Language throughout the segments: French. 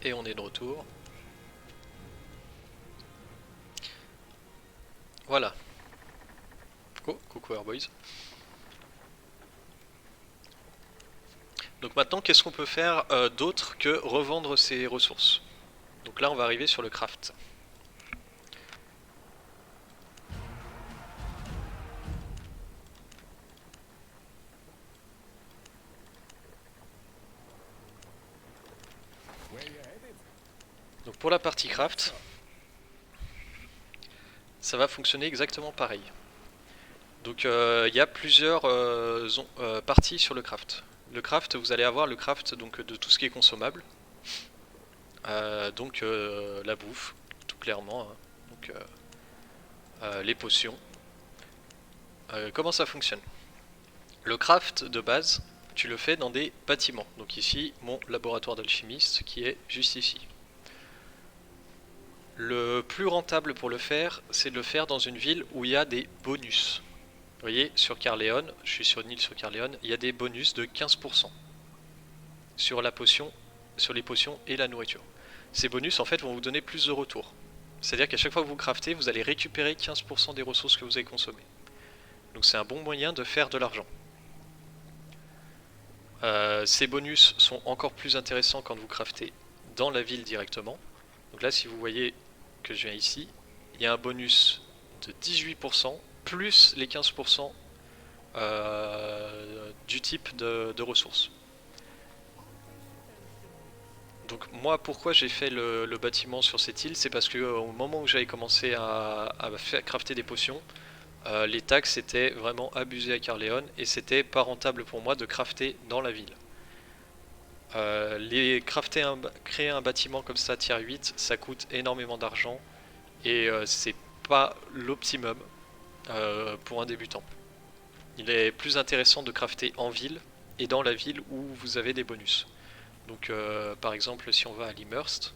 Et on est de retour. Voilà. Oh, coucou Airboys. Donc maintenant, qu'est-ce qu'on peut faire d'autre que revendre ces ressources? Donc là, on va arriver sur le craft. Donc pour la partie craft, ça va fonctionner exactement pareil. Donc il y a plusieurs parties sur le craft. Le craft, vous allez avoir le craft donc, de tout ce qui est consommable. Donc la bouffe, tout clairement. Hein. Donc les potions. Comment ça fonctionne? Le craft de base, tu le fais dans des bâtiments. Donc ici, mon laboratoire d'alchimiste qui est juste ici. Le plus rentable pour le faire, c'est de le faire dans une ville où il y a des bonus. Vous voyez, sur Caerleon, je suis sur une île sur Caerleon, il y a des bonus de 15% sur la potion, sur les potions et la nourriture. Ces bonus, en fait, vont vous donner plus de retours. C'est-à-dire qu'à chaque fois que vous craftez, vous allez récupérer 15% des ressources que vous avez consommées. Donc c'est un bon moyen de faire de l'argent. Ces bonus sont encore plus intéressants quand vous craftez dans la ville directement. Donc là, si vous voyez que je viens ici, il y a un bonus de 18% plus les 15% du type de ressources. Donc moi, pourquoi j'ai fait le bâtiment sur cette île, c'est parce que au moment où j'avais commencé à crafter des potions, les taxes étaient vraiment abusées à Caerleon et c'était pas rentable pour moi de crafter dans la ville. Créer un bâtiment comme ça, tier 8, ça coûte énormément d'argent et c'est pas l'optimum pour un débutant. Il est plus intéressant de crafter en ville et dans la ville où vous avez des bonus. Donc par exemple si on va à l'Immersed,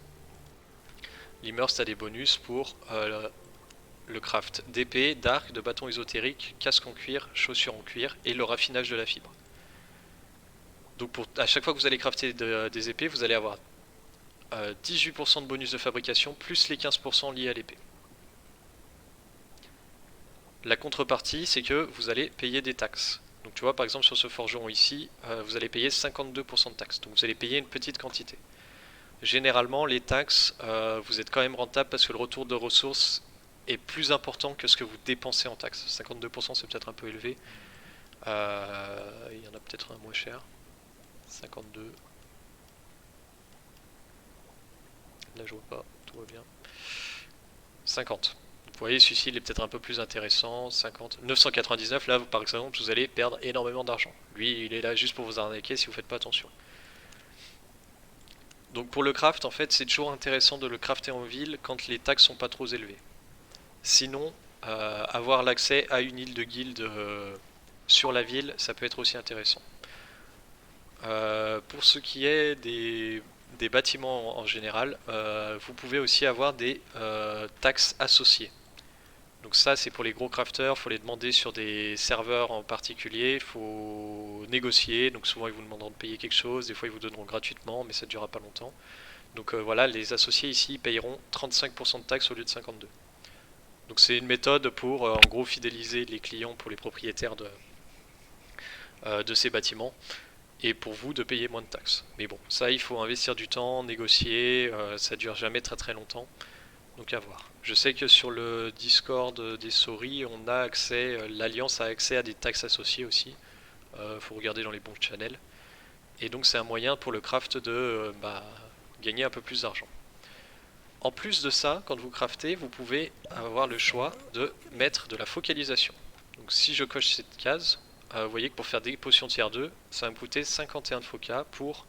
l'Immersed a des bonus pour le craft d'épée, d'arc, de bâton ésotérique, casque en cuir, chaussures en cuir et le raffinage de la fibre. Donc à chaque fois que vous allez crafter des épées, vous allez avoir 18% de bonus de fabrication plus les 15% liés à l'épée. La contrepartie, c'est que vous allez payer des taxes. Donc tu vois, par exemple sur ce forgeron ici, vous allez payer 52% de taxes. Donc vous allez payer une petite quantité. Généralement, les taxes, vous êtes quand même rentable parce que le retour de ressources est plus important que ce que vous dépensez en taxes. 52% c'est peut-être un peu élevé. Il y en a peut-être un moins cher. 52. Là je vois pas, tout va bien. 50. Vous voyez, celui-ci il est peut-être un peu plus intéressant. 50. 999, là par exemple, vous allez perdre énormément d'argent. Lui, il est là juste pour vous arnaquer si vous faites pas attention. Donc pour le craft, en fait, c'est toujours intéressant de le crafter en ville quand les taxes sont pas trop élevées. Sinon, avoir l'accès à une île de guilde sur la ville, ça peut être aussi intéressant. Pour ce qui est des bâtiments en général, vous pouvez aussi avoir des taxes associées. Donc ça c'est pour les gros crafters, il faut les demander sur des serveurs en particulier, il faut négocier, donc souvent ils vous demanderont de payer quelque chose, des fois ils vous donneront gratuitement mais ça ne durera pas longtemps. Donc voilà, les associés ici payeront 35% de taxes au lieu de 52%. Donc c'est une méthode pour en gros fidéliser les clients pour les propriétaires de ces bâtiments et pour vous de payer moins de taxes. Mais bon, ça il faut investir du temps, négocier, ça dure jamais très très longtemps. Donc à voir. Je sais que sur le Discord des Sauris, on a accès, l'Alliance a accès à des taxes associées aussi. Faut regarder dans les bons channels. Et donc c'est un moyen pour le craft de gagner un peu plus d'argent. En plus de ça, quand vous craftez, vous pouvez avoir le choix de mettre de la focalisation. Donc si je coche cette case, vous voyez que pour faire des potions tier 2, ça va me coûter 51 de foca pour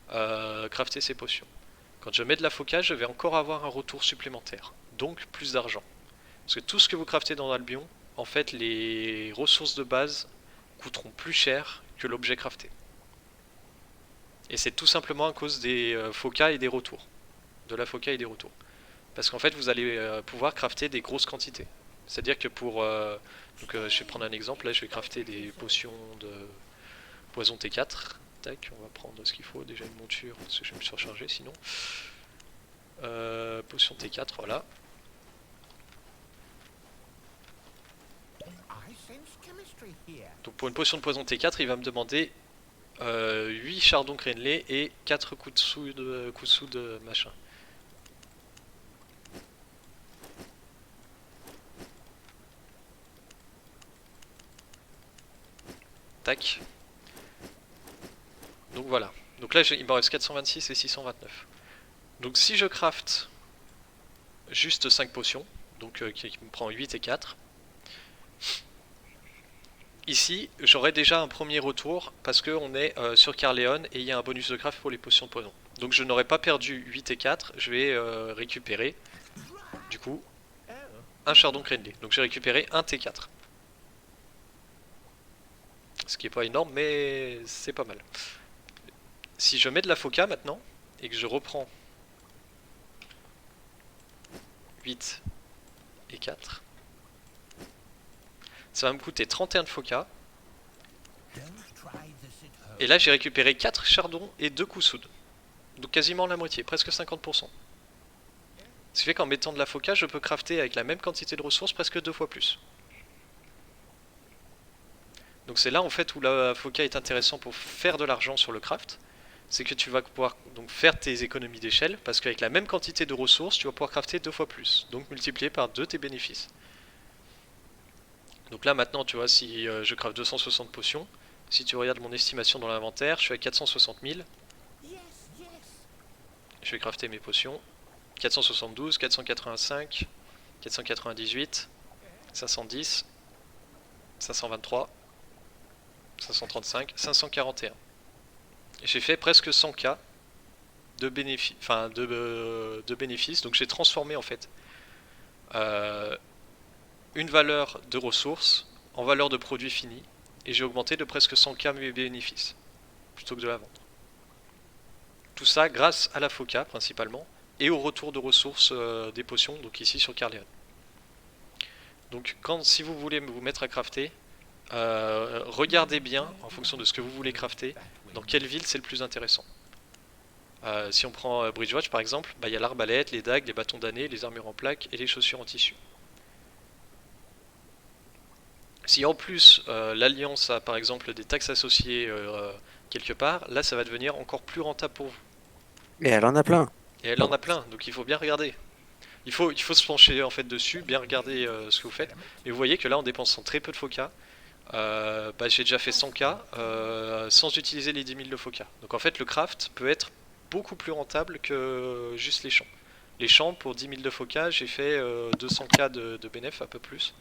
crafter ces potions. Quand je mets de la foca, je vais encore avoir un retour supplémentaire, donc plus d'argent. Parce que tout ce que vous craftez dans Albion, en fait, les ressources de base coûteront plus cher que l'objet crafté. Et c'est tout simplement à cause des foca et des retours. De la foca et des retours. Parce qu'en fait, vous allez pouvoir crafter des grosses quantités. C'est-à-dire que pour... je vais prendre un exemple, là je vais crafter des potions de poison T4. Tac, on va prendre ce qu'il faut, déjà une monture, parce que je vais me surcharger sinon. Potion T4, voilà. Donc pour une potion de poison T4, il va me demander 8 chardons crénelés et 4 coups de soude machin. Tac. Donc voilà. Donc là il me reste 426 et 629. Donc si je craft juste 5 potions, donc qui me prend 8 et 4, ici j'aurai déjà un premier retour parce qu'on est sur Caerleon et il y a un bonus de craft pour les potions de poison. Donc je n'aurai pas perdu 8 et 4, je vais récupérer du coup un chardon crénelé. Donc j'ai récupéré un T4. Ce qui est pas énorme mais c'est pas mal. Si je mets de la foca maintenant et que je reprends 8 et 4, ça va me coûter 31 de foca. Et là j'ai récupéré 4 chardons et 2 coups soude. Donc quasiment la moitié, presque 50%. Ce qui fait qu'en mettant de la foca, je peux crafter avec la même quantité de ressources presque 2 fois plus. Donc c'est là en fait où la foca est intéressant pour faire de l'argent sur le craft. C'est que tu vas pouvoir donc faire tes économies d'échelle parce qu'avec la même quantité de ressources, tu vas pouvoir crafter 2 fois plus. Donc multiplier par 2 tes bénéfices. Donc là maintenant, tu vois, si je crafte 260 potions, si tu regardes mon estimation dans l'inventaire, je suis à 460 000. Je vais crafter mes potions. 472, 485, 498, 510, 523, 535, 541. J'ai fait presque 100k de bénéfices, donc j'ai transformé en fait une valeur de ressources en valeur de produit fini et j'ai augmenté de presque 100k mes bénéfices plutôt que de la vendre. Tout ça grâce à la foca principalement et au retour de ressources des potions, donc ici sur Caerleon. Donc si vous voulez vous mettre à crafter, regardez bien en fonction de ce que vous voulez crafter, dans quelle ville c'est le plus intéressant. Si on prend Bridgewatch par exemple, il y a l'arbalète, les dagues, les bâtons damnés, les armures en plaques et les chaussures en tissu. Si en plus l'Alliance a par exemple des taxes associées quelque part, là ça va devenir encore plus rentable pour vous. Et elle en a plein. Et elle en a plein, donc il faut bien regarder. Il faut se pencher en fait dessus, bien regarder ce que vous faites. Et vous voyez que là en dépensant très peu de foca, j'ai déjà fait 100k sans utiliser les 10 000 de foca. Donc en fait le craft peut être beaucoup plus rentable que juste les champs. Les champs pour 10 000 de foca, j'ai fait 200k de bénéf, un peu plus.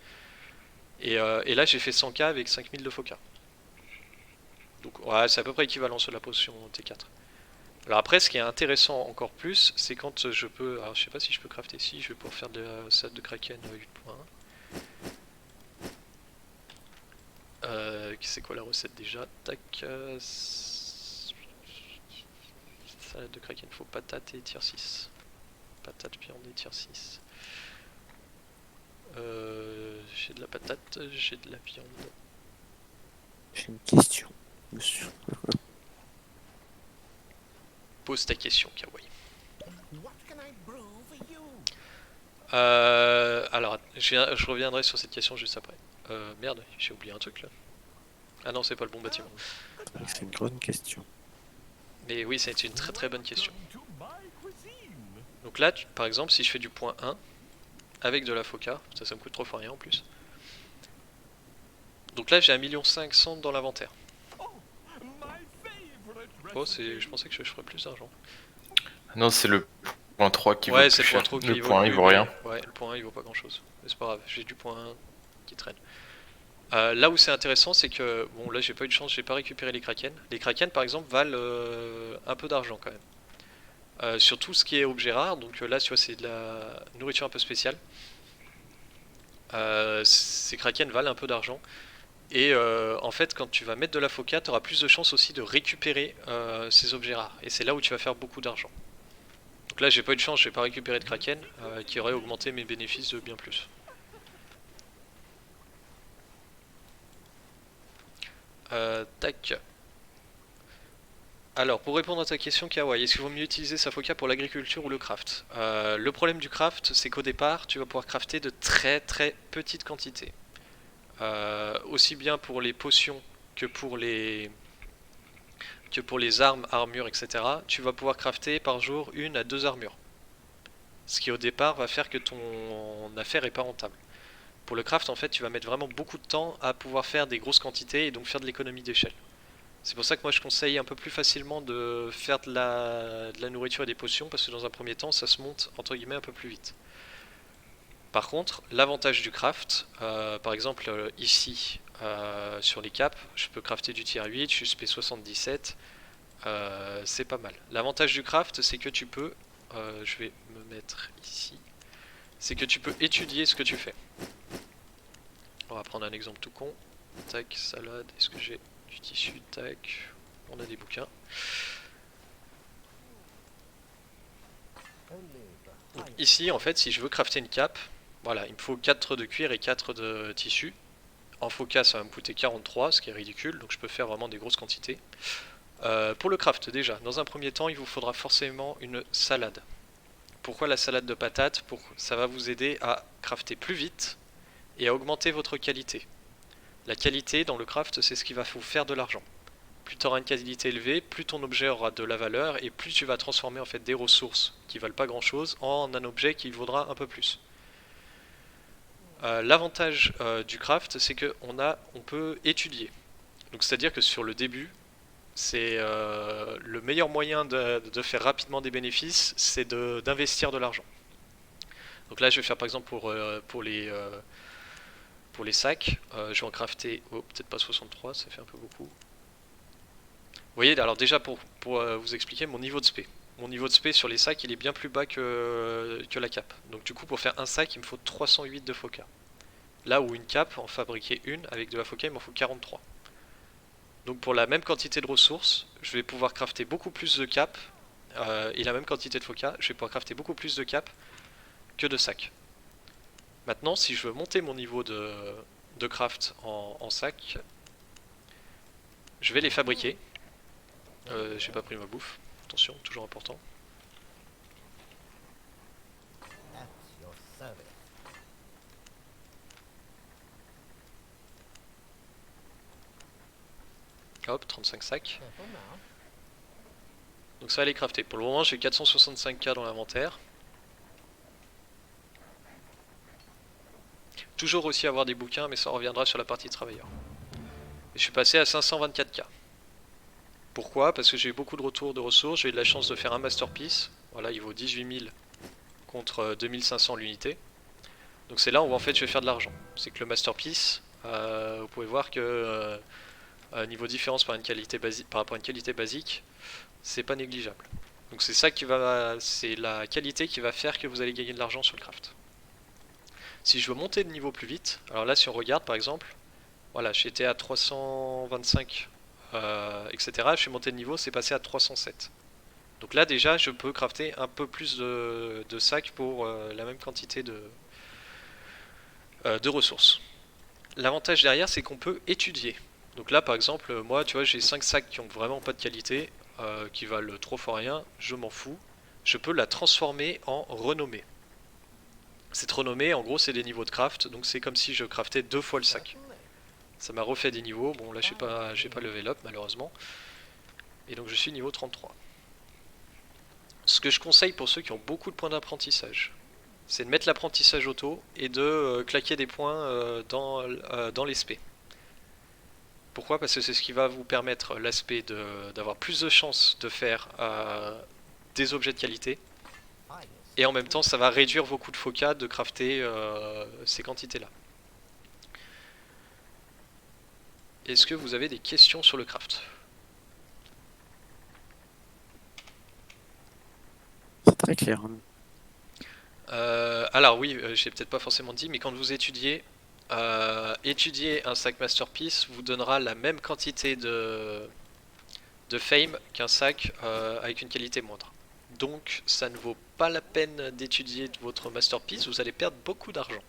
Et là j'ai fait 100k avec 5 000 de foca. Donc ouais, c'est à peu près équivalent sur la potion T4. Alors après ce qui est intéressant encore plus, c'est quand je peux... Alors je sais pas si je peux crafter ici, je vais pouvoir faire de la salle de Kraken 8.1. C'est quoi la recette déjà? Tac. Salade de Kraken, faut patate et tier 6. Patate, viande et tier 6. J'ai de la patate, j'ai de la viande. J'ai une question, monsieur. Pose ta question, Kawaii. Alors, je reviendrai sur cette question juste après. Merde, j'ai oublié un truc là. Ah non, c'est pas le bon bâtiment. C'est une grande question. Mais oui, c'est une très très bonne question. Donc là, par exemple, si je fais du point 1 avec de la foca, ça me coûte 3 fois rien en plus. Donc là, j'ai 1,5 million dans l'inventaire. Oh, je pensais que je ferais plus d'argent. Non, c'est le point 3 qui vaut Ouais, plus c'est le point cher. 3 qui Le vaut point 1 il vaut rien. Ouais, le point 1 il vaut pas grand chose. Mais c'est pas grave, j'ai du point 1 qui traîne. Là où c'est intéressant, c'est que, bon là j'ai pas eu de chance, j'ai pas récupéré les kraken. Les kraken par exemple valent un peu d'argent quand même. Sur tout ce qui est objet rare, donc là tu vois c'est de la nourriture un peu spéciale. Ces kraken valent un peu d'argent. Et en fait quand tu vas mettre de la foca, tu auras plus de chances aussi de récupérer ces objets rares. Et c'est là où tu vas faire beaucoup d'argent. Donc là j'ai pas eu de chance, j'ai pas récupéré de kraken qui aurait augmenté mes bénéfices de bien plus. Tac. Alors, pour répondre à ta question, Kawaii, est-ce qu'il vaut mieux utiliser sa foca pour l'agriculture ou le craft? Le problème du craft, c'est qu'au départ, tu vas pouvoir crafter de très très petites quantités. Aussi bien pour les potions que pour les armes, armures, etc. Tu vas pouvoir crafter par jour 1 à 2 armures. Ce qui au départ va faire que ton affaire est pas rentable. Pour le craft, en fait, tu vas mettre vraiment beaucoup de temps à pouvoir faire des grosses quantités et donc faire de l'économie d'échelle. C'est pour ça que moi je conseille un peu plus facilement de faire de la nourriture et des potions parce que dans un premier temps ça se monte entre guillemets un peu plus vite. Par contre, l'avantage du craft, par exemple ici sur les caps, je peux crafter du tier 8, je suis SP 77, c'est pas mal. L'avantage du craft c'est que tu peux, je vais me mettre ici, c'est que tu peux étudier ce que tu fais. On va prendre un exemple tout con. Tac, salade, est-ce que j'ai du tissu? Tac, on a des bouquins. Donc ici, en fait, si je veux crafter une cape, voilà, il me faut 4 de cuir et 4 de tissu. En foca, ça va me coûter 43, ce qui est ridicule, donc je peux faire vraiment des grosses quantités. Pour le craft, déjà, dans un premier temps, il vous faudra forcément une salade. Pourquoi la salade de patates? Ça va vous aider à crafter plus vite et à augmenter votre qualité. La qualité dans le craft, c'est ce qui va vous faire de l'argent. Plus tu auras une qualité élevée, plus ton objet aura de la valeur et plus tu vas transformer en fait des ressources qui valent pas grand chose en un objet qui vaudra un peu plus. L'avantage du craft, c'est on peut étudier. Donc c'est-à-dire que sur le début, c'est le meilleur moyen de faire rapidement des bénéfices, c'est d'investir de l'argent. Donc là, je vais faire par exemple pour les sacs, je vais en crafter, peut-être pas 63, ça fait un peu beaucoup. Vous voyez, alors déjà pour vous expliquer mon niveau de spé. Mon niveau de spé sur les sacs, il est bien plus bas que la cape. Donc du coup, pour faire un sac, il me faut 308 de foca. Là où une cape, en fabriquer une avec de la foca, il m'en faut 43. Donc pour la même quantité de ressources, je vais pouvoir crafter beaucoup plus de capes, et la même quantité de foca, je vais pouvoir crafter beaucoup plus de capes que de sacs. Maintenant, si je veux monter mon niveau de craft en sac, je vais les fabriquer. J'ai pas pris ma bouffe, attention, toujours important. Hop, 35 sacs. Donc ça va les crafter. Pour le moment, j'ai 465K dans l'inventaire. Toujours aussi avoir des bouquins, mais ça reviendra sur la partie travailleur. Et je suis passé à 524K. Pourquoi? Parce que j'ai eu beaucoup de retours de ressources, j'ai eu de la chance de faire un masterpiece. Voilà, il vaut 18 000 contre 2500 l'unité. Donc c'est là où en fait je vais faire de l'argent. C'est que le masterpiece, vous pouvez voir que niveau différence par rapport à une qualité basique, c'est pas négligeable. Donc c'est la qualité qui va faire que vous allez gagner de l'argent sur le craft. Si je veux monter de niveau plus vite, alors là si on regarde par exemple, voilà, j'étais à 325, etc. Je suis monté de niveau, c'est passé à 307. Donc là déjà je peux crafter un peu plus de sacs pour la même quantité de ressources. L'avantage derrière c'est qu'on peut étudier. Donc là par exemple, moi tu vois j'ai 5 sacs qui ont vraiment pas de qualité, qui valent trop fois rien, je m'en fous. Je peux la transformer en renommée. Cette renommée en gros c'est des niveaux de craft, donc c'est comme si je craftais 2 fois le sac. Ça m'a refait des niveaux, bon là j'ai pas level up malheureusement. Et donc je suis niveau 33. Ce que je conseille pour ceux qui ont beaucoup de points d'apprentissage, c'est de mettre l'apprentissage auto et de claquer des points dans les spé. Pourquoi? Parce que c'est ce qui va vous permettre l'aspect d'avoir plus de chances de faire des objets de qualité. Et en même temps ça va réduire vos coûts de foca de crafter ces quantités là. Est-ce que vous avez des questions sur le craft? C'est très clair. Alors oui, j'ai peut-être pas forcément dit, mais quand vous étudier un sac masterpiece vous donnera la même quantité de fame qu'un sac avec une qualité moindre. Donc ça ne vaut pas la peine d'étudier votre masterpiece, vous allez perdre beaucoup d'argent.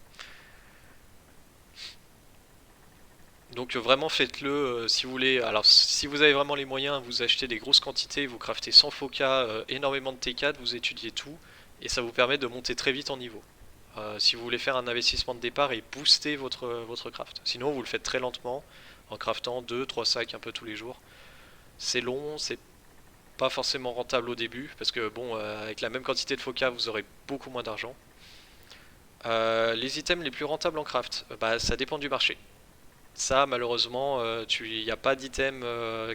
Donc vraiment faites-le si vous voulez. Alors si vous avez vraiment les moyens, vous achetez des grosses quantités, vous craftez 100 foca, énormément de T4, vous étudiez tout et ça vous permet de monter très vite en niveau. Si vous voulez faire un investissement de départ et booster votre craft. Sinon vous le faites très lentement en craftant 2-3 sacs un peu tous les jours. C'est long, c'est pas forcément rentable au début parce que bon avec la même quantité de foca vous aurez beaucoup moins d'argent. Les items les plus rentables en craft, bah ça dépend du marché. Ça, malheureusement, il n'y a pas d'item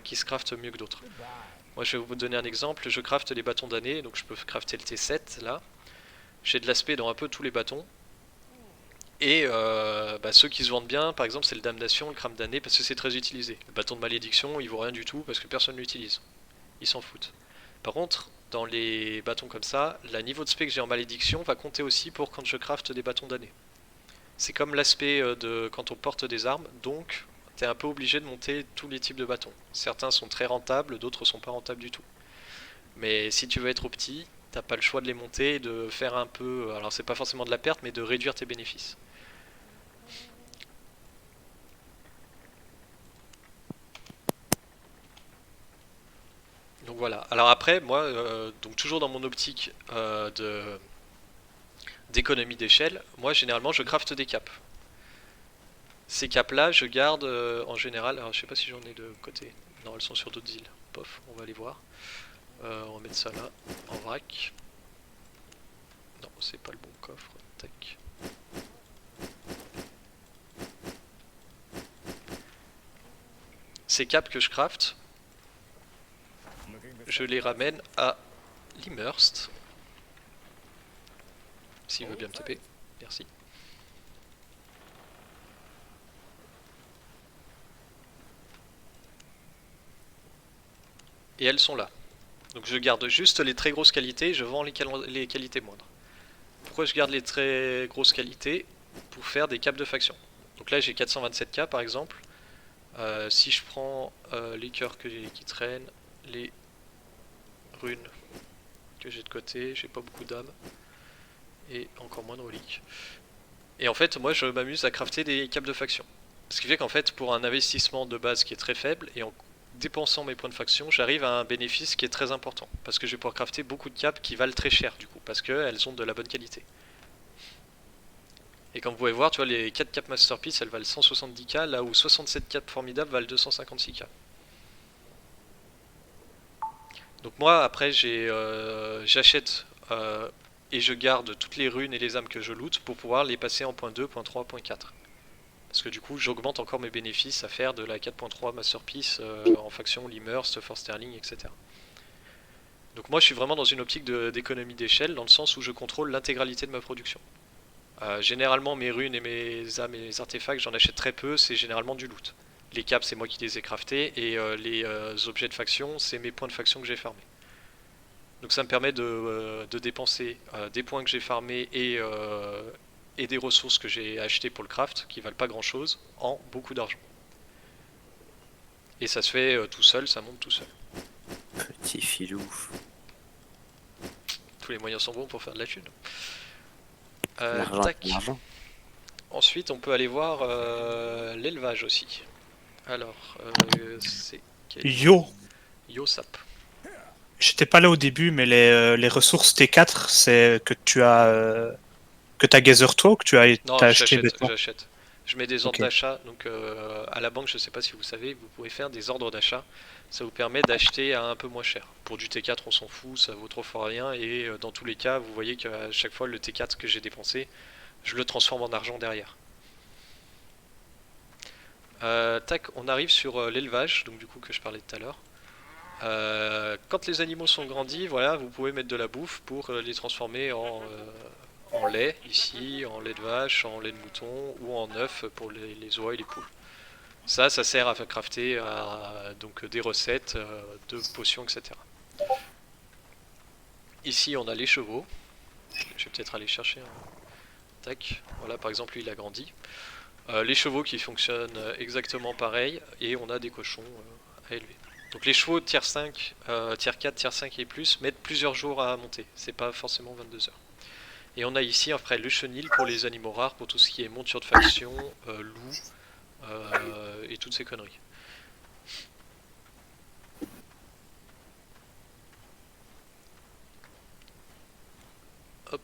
qui se craft mieux que d'autres. Moi, je vais vous donner un exemple. Je crafte les bâtons d'année, donc je peux crafter le T7 là. J'ai de l'aspect dans un peu tous les bâtons. Et bah, ceux qui se vendent bien, par exemple, c'est le damnation, le crame d'année, parce que c'est très utilisé. Le bâton de malédiction, il vaut rien du tout parce que personne l'utilise. Ils s'en foutent. Par contre, dans les bâtons comme ça, le niveau de spé que j'ai en malédiction va compter aussi pour quand je crafte des bâtons d'année. C'est comme l'aspect de quand on porte des armes, donc t'es un peu obligé de monter tous les types de bâtons. Certains sont très rentables, d'autres sont pas rentables du tout. Mais si tu veux être au petit, t'as pas le choix de les monter et de faire un peu, alors c'est pas forcément de la perte, mais de réduire tes bénéfices. Donc voilà. Alors après, moi, donc toujours dans mon optique d'économie d'échelle, moi généralement je crafte des capes. Ces capes là, je garde en général, alors je sais pas si j'en ai de côté. Non, elles sont sur d'autres îles. Pof, on va les voir. On va mettre ça là, en vrac. Non, c'est pas le bon coffre. Tac. Ces capes que je craft, je les ramène à l'immersed. S'il veut bien me taper. Merci. Et elles sont là. Donc je garde juste les très grosses qualités, je vends les qualités moindres. Pourquoi je garde les très grosses qualités? Pour faire des capes de faction. Donc là j'ai 427k par exemple. Si je prends les cœurs qui traînent, les runes que j'ai de côté, j'ai pas beaucoup d'âmes. Et encore moins de reliques. Et en fait moi je m'amuse à crafter des capes de faction. Ce qui fait qu'en fait pour un investissement de base qui est très faible, et en dépensant mes points de faction, j'arrive à un bénéfice qui est très important. Parce que je vais pouvoir crafter beaucoup de capes qui valent très cher du coup, parce qu'elles ont de la bonne qualité. Et comme vous pouvez voir, tu vois, les 4 capes Masterpiece, elles valent 170k, là où 67 capes formidables valent 256k. Donc moi, après, j'achète et je garde toutes les runes et les âmes que je loot pour pouvoir les passer en point 2, point 3, point 4. Parce que du coup, j'augmente encore mes bénéfices à faire de la 4.3 Masterpiece en faction l'Immersed, Force Sterling, etc. Donc moi, je suis vraiment dans une optique d'économie d'échelle, dans le sens où je contrôle l'intégralité de ma production. Généralement, mes runes et mes âmes et mes artefacts, j'en achète très peu, c'est généralement du loot. Les caps, c'est moi qui les ai craftés, et les objets de faction, c'est mes points de faction que j'ai farmés. Donc ça me permet de dépenser des points que j'ai farmés et des ressources que j'ai achetées pour le craft, qui valent pas grand chose, en beaucoup d'argent. Et ça se fait tout seul, ça monte tout seul. Petit filou. Tous les moyens sont bons pour faire de la thune. L'argent, Tac. l'argent. Ensuite, on peut aller voir l'élevage aussi. Alors, c'est Yo, Yosap. j'étais pas là au début, mais les ressources T4, c'est que t'as gather toi ou que Non, t'as acheté bêtement. j'achète. Je mets des ordres Ok. d'achat. Donc, à la banque, je sais pas si vous savez, vous pouvez faire des ordres d'achat. Ça vous permet d'acheter à un peu moins cher. Pour du T4, on s'en fout, ça vaut trop fois rien. Et dans tous les cas, vous voyez qu'à chaque fois, le T4 que j'ai dépensé, je le transforme en argent derrière. Tac, on arrive sur l'élevage, donc du coup que je parlais tout à l'heure. Quand les animaux sont grandis, voilà, vous pouvez mettre de la bouffe pour les transformer en lait, ici, en lait de vache, en lait de mouton ou en œuf pour les oies et les poules. Ça sert à faire crafter donc des recettes de potions, etc. Ici, on a les chevaux. Je vais peut-être aller chercher un... Tac, voilà, par exemple, lui, il a grandi. Les chevaux qui fonctionnent exactement pareil, et on a des cochons à élever. Donc les chevaux tier 5, tier 4, tier 5 et plus mettent plusieurs jours à monter, c'est pas forcément 22 heures. Et on a ici après le chenil pour les animaux rares, pour tout ce qui est monture de faction, loup, et toutes ces conneries. Hop.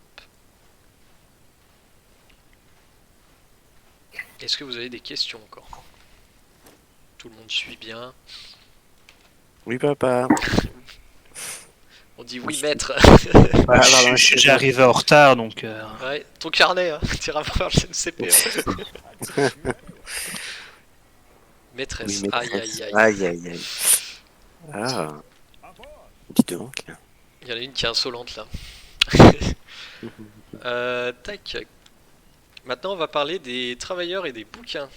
Est-ce que vous avez des questions encore? Tout le monde suit bien. Oui, papa. On dit oui, maître. Ah, pardon, J'ai arrivé en retard, donc... Ouais, ton carnet, hein. T'iras voir le CNCP. Maîtresse. Oui, maîtresse. Aïe, aïe, aïe. Aïe, aïe, aïe. Ah. Dis donc. Il y en a une qui est insolente là. Tac. Maintenant, on va parler des travailleurs et des bouquins.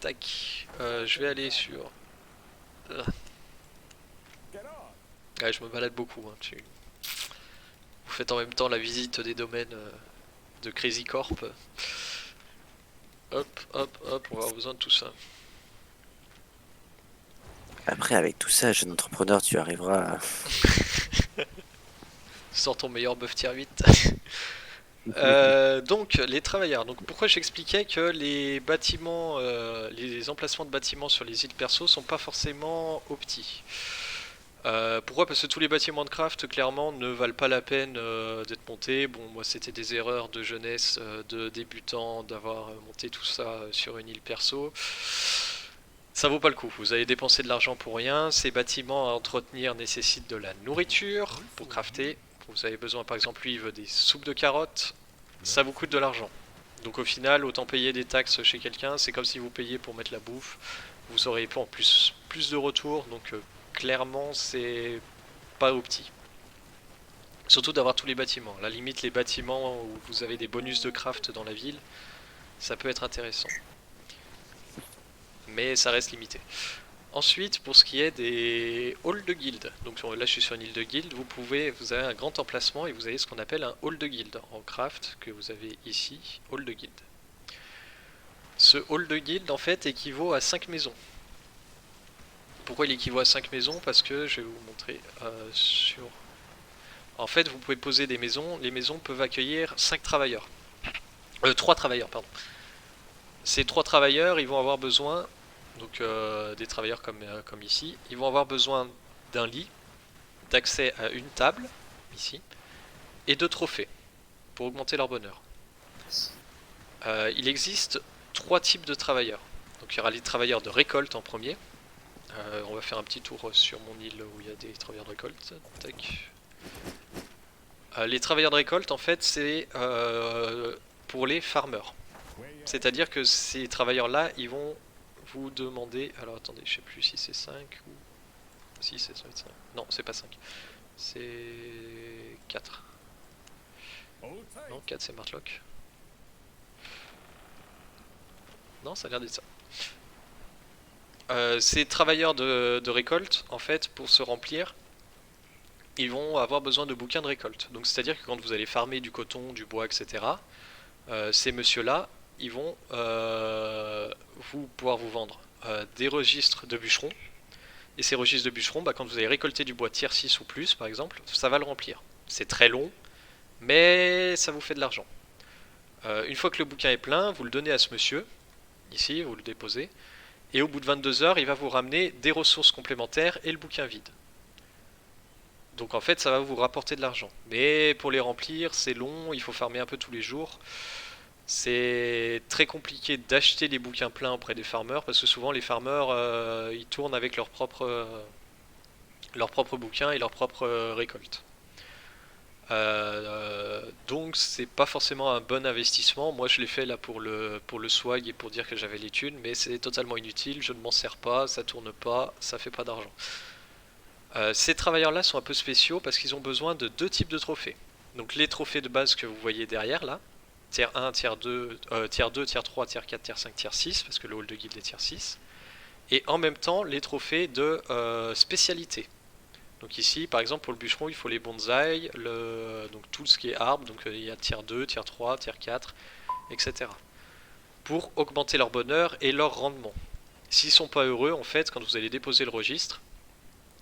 Tac. Je vais aller sur... Ouais, je me balade beaucoup. Hein. Vous faites en même temps la visite des domaines de Crazy Corp. Hop, hop, hop, on va avoir besoin de tout ça. Après, avec tout ça, jeune entrepreneur, tu arriveras à... Sors ton meilleur buff tier 8. Donc les travailleurs. Donc pourquoi j'expliquais que les bâtiments, les emplacements de bâtiments sur les îles perso sont pas forcément optis. Pourquoi? Parce que tous les bâtiments de craft clairement ne valent pas la peine d'être montés. Bon, moi c'était des erreurs de jeunesse, de débutant, d'avoir monté tout ça sur une île perso. Ça vaut pas le coup, vous allez dépenser de l'argent pour rien. Ces bâtiments à entretenir nécessitent de la nourriture pour crafter. Vous avez besoin, par exemple, lui il veut des soupes de carottes, ça vous coûte de l'argent. Donc au final, autant payer des taxes chez quelqu'un, c'est comme si vous payiez pour mettre la bouffe. Vous aurez en plus de retours, donc clairement c'est pas opti. Surtout d'avoir tous les bâtiments. À la limite, les bâtiments où vous avez des bonus de craft dans la ville, ça peut être intéressant. Mais ça reste limité. Ensuite, pour ce qui est des halls de guilde, donc là je suis sur une île de guilde, vous avez un grand emplacement et vous avez ce qu'on appelle un hall de guilde en craft que vous avez ici, hall de guilde. Ce hall de guilde en fait équivaut à 5 maisons. Pourquoi il équivaut à 5 maisons? Parce que je vais vous montrer sur... En fait, vous pouvez poser des maisons, les maisons peuvent accueillir 5 travailleurs. 3 travailleurs, pardon. Ces 3 travailleurs, ils vont avoir besoin... Donc des travailleurs comme ici, ils vont avoir besoin d'un lit, d'accès à une table, ici, et de trophées, pour augmenter leur bonheur. Il existe 3 types de travailleurs. Donc il y aura les travailleurs de récolte en premier. On va faire un petit tour sur mon île où il y a des travailleurs de récolte. Tac. Les travailleurs de récolte, en fait, c'est pour les farmers. C'est-à-dire que ces travailleurs-là, ils vont vous demander... Alors attendez, je sais plus si c'est 5 ou... Si, c'est 5. Non, c'est pas 5. C'est 4. Non, 4 c'est Martlock. Non, ça a l'air d'être ça. Ces travailleurs de récolte, en fait, pour se remplir, ils vont avoir besoin de bouquins de récolte. Donc c'est-à-dire que quand vous allez farmer du coton, du bois, etc., ces messieurs-là, ils vont pouvoir vous vendre des registres de bûcherons. Et ces registres de bûcherons, quand vous allez récolter du bois tier 6 ou plus, par exemple, ça va le remplir. C'est très long, mais ça vous fait de l'argent. Une fois que le bouquin est plein, vous le donnez à ce monsieur, ici, vous le déposez, et au bout de 22 heures, il va vous ramener des ressources complémentaires et le bouquin vide. Donc en fait, ça va vous rapporter de l'argent. Mais pour les remplir, c'est long, il faut farmer un peu tous les jours. C'est très compliqué d'acheter des bouquins pleins auprès des farmers parce que souvent les farmers ils tournent avec leurs propres bouquins et leurs propres récoltes. Donc c'est pas forcément un bon investissement. Moi je l'ai fait là pour le swag et pour dire que j'avais les thunes, mais c'est totalement inutile, je ne m'en sers pas, ça tourne pas, ça fait pas d'argent. Ces travailleurs là sont un peu spéciaux parce qu'ils ont besoin de 2 types de trophées. Donc les trophées de base que vous voyez derrière là, tier 1, tier 2, tier 2, tier 3, tier 4, tier 5, tier 6, parce que le hall de guild est tier 6. Et en même temps, les trophées de spécialité. Donc ici, par exemple, pour le bûcheron, il faut les bonsaïs, donc tout ce qui est arbre, donc il y a tier 2, tier 3, tier 4, etc. Pour augmenter leur bonheur et leur rendement. S'ils sont pas heureux, en fait, quand vous allez déposer le registre,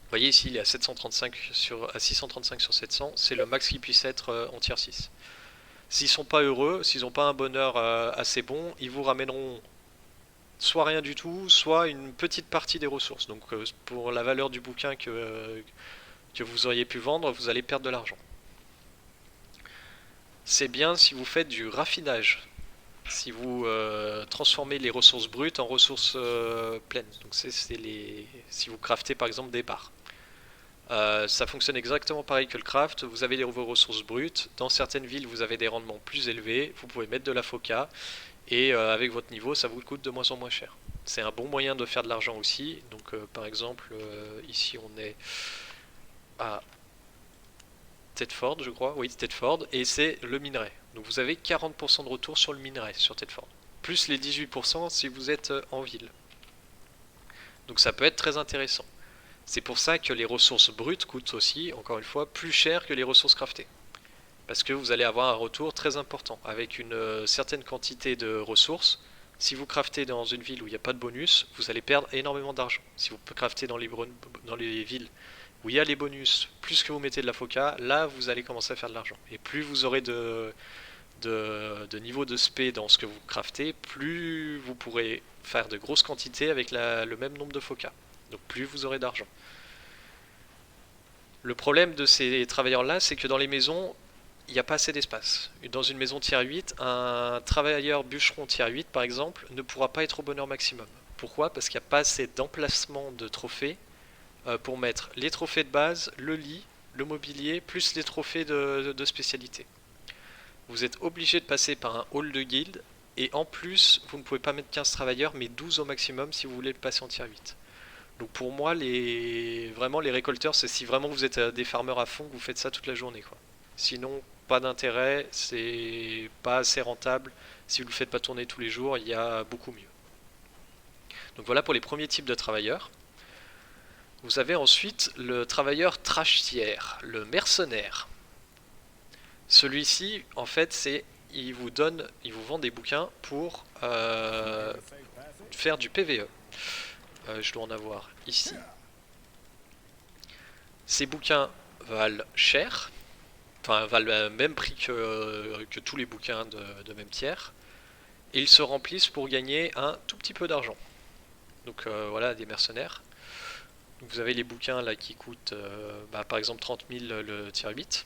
vous voyez ici, il est à 635 sur 700, c'est le max qui puisse être en tier 6. S'ils sont pas heureux, s'ils n'ont pas un bonheur assez bon, ils vous ramèneront soit rien du tout, soit une petite partie des ressources. Donc pour la valeur du bouquin que vous auriez pu vendre, vous allez perdre de l'argent. C'est bien si vous faites du raffinage, si vous transformez les ressources brutes en ressources pleines. Donc si vous craftez par exemple des barres. Ça fonctionne exactement pareil que le craft, vous avez vos ressources brutes, dans certaines villes vous avez des rendements plus élevés, vous pouvez mettre de la foca, et avec votre niveau ça vous coûte de moins en moins cher. C'est un bon moyen de faire de l'argent aussi, donc par exemple ici on est à Thetford je crois, oui Thetford, et c'est le minerai. Donc vous avez 40% de retour sur le minerai sur Thetford, plus les 18% si vous êtes en ville. Donc ça peut être très intéressant. C'est pour ça que les ressources brutes coûtent aussi, encore une fois, plus cher que les ressources craftées. Parce que vous allez avoir un retour très important. Avec une certaine quantité de ressources, si vous craftez dans une ville où il n'y a pas de bonus, vous allez perdre énormément d'argent. Si vous craftez dans les villes où il y a les bonus, plus que vous mettez de la foca, là vous allez commencer à faire de l'argent. Et plus vous aurez de niveau de spé dans ce que vous craftez, plus vous pourrez faire de grosses quantités avec le même nombre de foca. Donc plus vous aurez d'argent. Le problème de ces travailleurs-là, c'est que dans les maisons, il n'y a pas assez d'espace. Dans une maison tier 8, un travailleur bûcheron tier 8, par exemple, ne pourra pas être au bonheur maximum. Pourquoi? Parce qu'il n'y a pas assez d'emplacement de trophées pour mettre les trophées de base, le lit, le mobilier, plus les trophées de spécialité. Vous êtes obligé de passer par un hall de guilde, et en plus, vous ne pouvez pas mettre 15 travailleurs, mais 12 au maximum si vous voulez le passer en tier 8. Donc pour moi, vraiment les récolteurs, c'est si vraiment vous êtes des farmers à fond, que vous faites ça toute la journée, quoi. Sinon, pas d'intérêt, c'est pas assez rentable. Si vous ne le faites pas tourner tous les jours, il y a beaucoup mieux. Donc voilà pour les premiers types de travailleurs. Vous avez ensuite le travailleur trashtière, le mercenaire. Celui-ci, en fait, il vous vend des bouquins pour faire du PVE. Je dois en avoir ici. Ces bouquins valent cher, enfin valent le même prix que tous les bouquins de même tiers, et ils se remplissent pour gagner un tout petit peu d'argent. Donc voilà, des mercenaires. Donc, vous avez les bouquins là qui coûtent par exemple 30 000 le tier 8.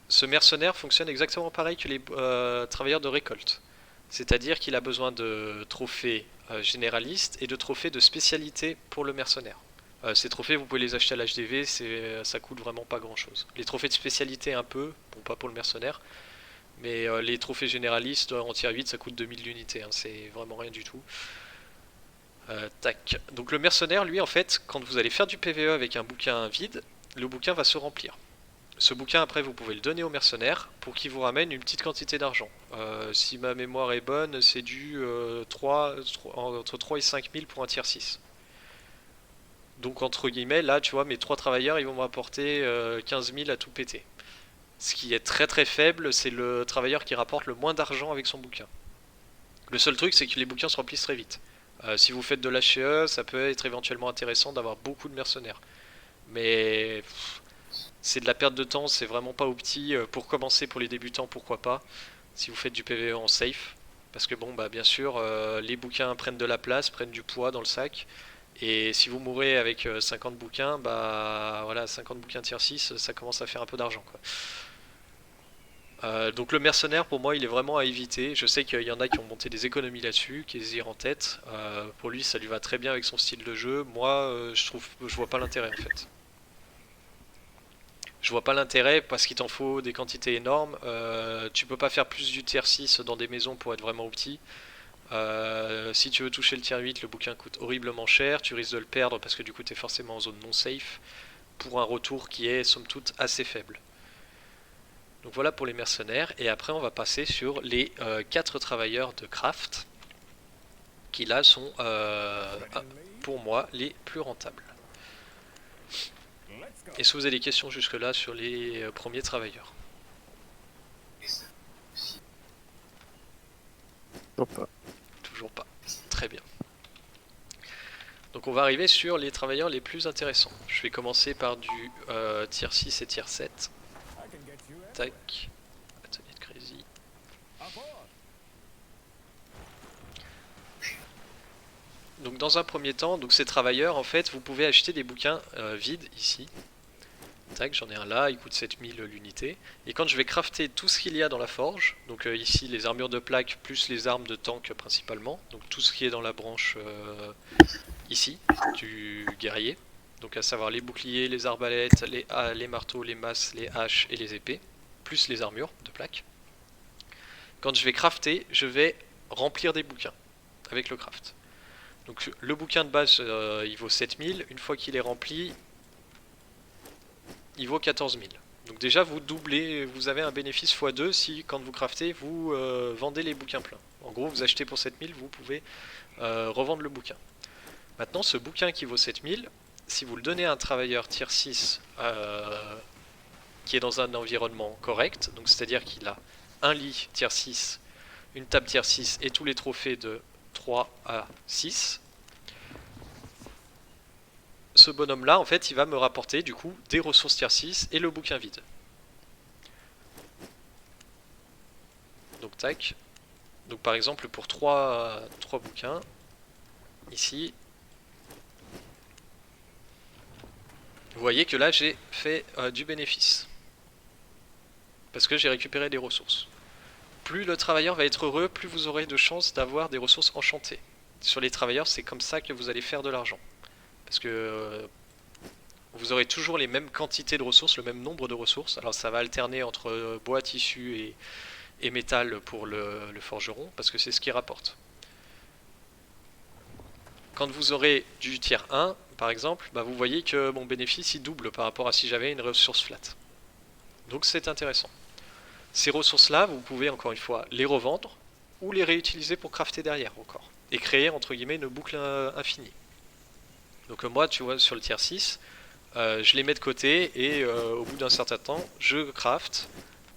Ce mercenaire fonctionne exactement pareil que les travailleurs de récolte. C'est-à-dire qu'il a besoin de trophées généralistes et de trophées de spécialité pour le mercenaire. Ces trophées, vous pouvez les acheter à l'HDV, ça coûte vraiment pas grand-chose. Les trophées de spécialité un peu, bon pas pour le mercenaire, mais les trophées généralistes en tier 8 ça coûte 2000 d'unités, hein, c'est vraiment rien du tout. Tac. Donc le mercenaire, lui en fait, quand vous allez faire du PVE avec un bouquin vide, le bouquin va se remplir. Ce bouquin, après, vous pouvez le donner au mercenaire pour qu'il vous ramène une petite quantité d'argent. Si ma mémoire est bonne, c'est du entre 3 et 5 000 pour un tier 6. Donc, entre guillemets, là, tu vois, mes 3 travailleurs, ils vont me rapporter 15 000 à tout péter. Ce qui est très très faible, c'est le travailleur qui rapporte le moins d'argent avec son bouquin. Le seul truc, c'est que les bouquins se remplissent très vite. Si vous faites de l'HE, ça peut être éventuellement intéressant d'avoir beaucoup de mercenaires. Mais c'est de la perte de temps, c'est vraiment pas opti. Pour commencer, pour les débutants, pourquoi pas, si vous faites du PvE en safe. Parce que bon, bah bien sûr, les bouquins prennent de la place, prennent du poids dans le sac. Et si vous mourrez avec 50 bouquins, bah voilà, 50 bouquins tier 6, ça commence à faire un peu d'argent, quoi. Donc le mercenaire, pour moi, il est vraiment à éviter. Je sais qu'il y en a qui ont monté des économies là-dessus, qui hésirent en tête. Pour lui, ça lui va très bien avec son style de jeu. Moi, je vois pas l'intérêt en fait. Je vois pas l'intérêt parce qu'il t'en faut des quantités énormes. Tu peux pas faire plus du tier 6 dans des maisons pour être vraiment opti. Si tu veux toucher le tier 8, le bouquin coûte horriblement cher. Tu risques de le perdre parce que du coup, tu es forcément en zone non safe. Pour un retour qui est somme toute assez faible. Donc voilà pour les mercenaires, et après on va passer sur les 4 travailleurs de craft, qui là sont pour moi les plus rentables. Est-ce que vous avez des questions jusque là sur les premiers travailleurs? Toujours pas. Toujours pas, très bien. Donc on va arriver sur les travailleurs les plus intéressants. Je vais commencer par du tier 6 et tier 7. Tac. Atelier de crazy. Donc dans un premier temps, donc ces travailleurs, en fait, vous pouvez acheter des bouquins vides ici. Tac, j'en ai un là, il coûte 7000 l'unité. Et quand je vais crafter tout ce qu'il y a dans la forge, donc ici les armures de plaque plus les armes de tank principalement, donc tout ce qui est dans la branche ici du guerrier, donc à savoir les boucliers, les arbalètes, les marteaux, les masses, les haches et les épées, plus les armures de plaque. Quand je vais crafter, je vais remplir des bouquins avec le craft. Donc le bouquin de base il vaut 7000, une fois qu'il est rempli, il vaut 14 000. Donc déjà vous doublez, vous avez un bénéfice x2 si quand vous craftez vous vendez les bouquins pleins. En gros vous achetez pour 7000, vous pouvez revendre le bouquin. Maintenant ce bouquin qui vaut 7000, si vous le donnez à un travailleur tier 6 qui est dans un environnement correct, donc c'est-à-dire qu'il a un lit tier 6, une table tier 6 et tous les trophées de 3 à 6, ce bonhomme là en fait il va me rapporter du coup des ressources tier 6 et le bouquin vide. Donc tac. Donc par exemple pour 3 bouquins ici, vous voyez que là j'ai fait du bénéfice parce que j'ai récupéré des ressources. Plus le travailleur va être heureux, plus vous aurez de chances d'avoir des ressources enchantées. Sur les travailleurs c'est comme ça que vous allez faire de l'argent. Parce que vous aurez toujours les mêmes quantités de ressources, le même nombre de ressources. Alors ça va alterner entre bois, tissu et métal pour le forgeron, parce que c'est ce qui rapporte. Quand vous aurez du tier 1, par exemple, bah vous voyez que mon bénéfice il double par rapport à si j'avais une ressource flat. Donc c'est intéressant. Ces ressources-là, vous pouvez encore une fois les revendre ou les réutiliser pour crafter derrière encore. Et créer entre guillemets une boucle infinie. Donc moi, tu vois, sur le tier 6, je les mets de côté et au bout d'un certain temps, je craft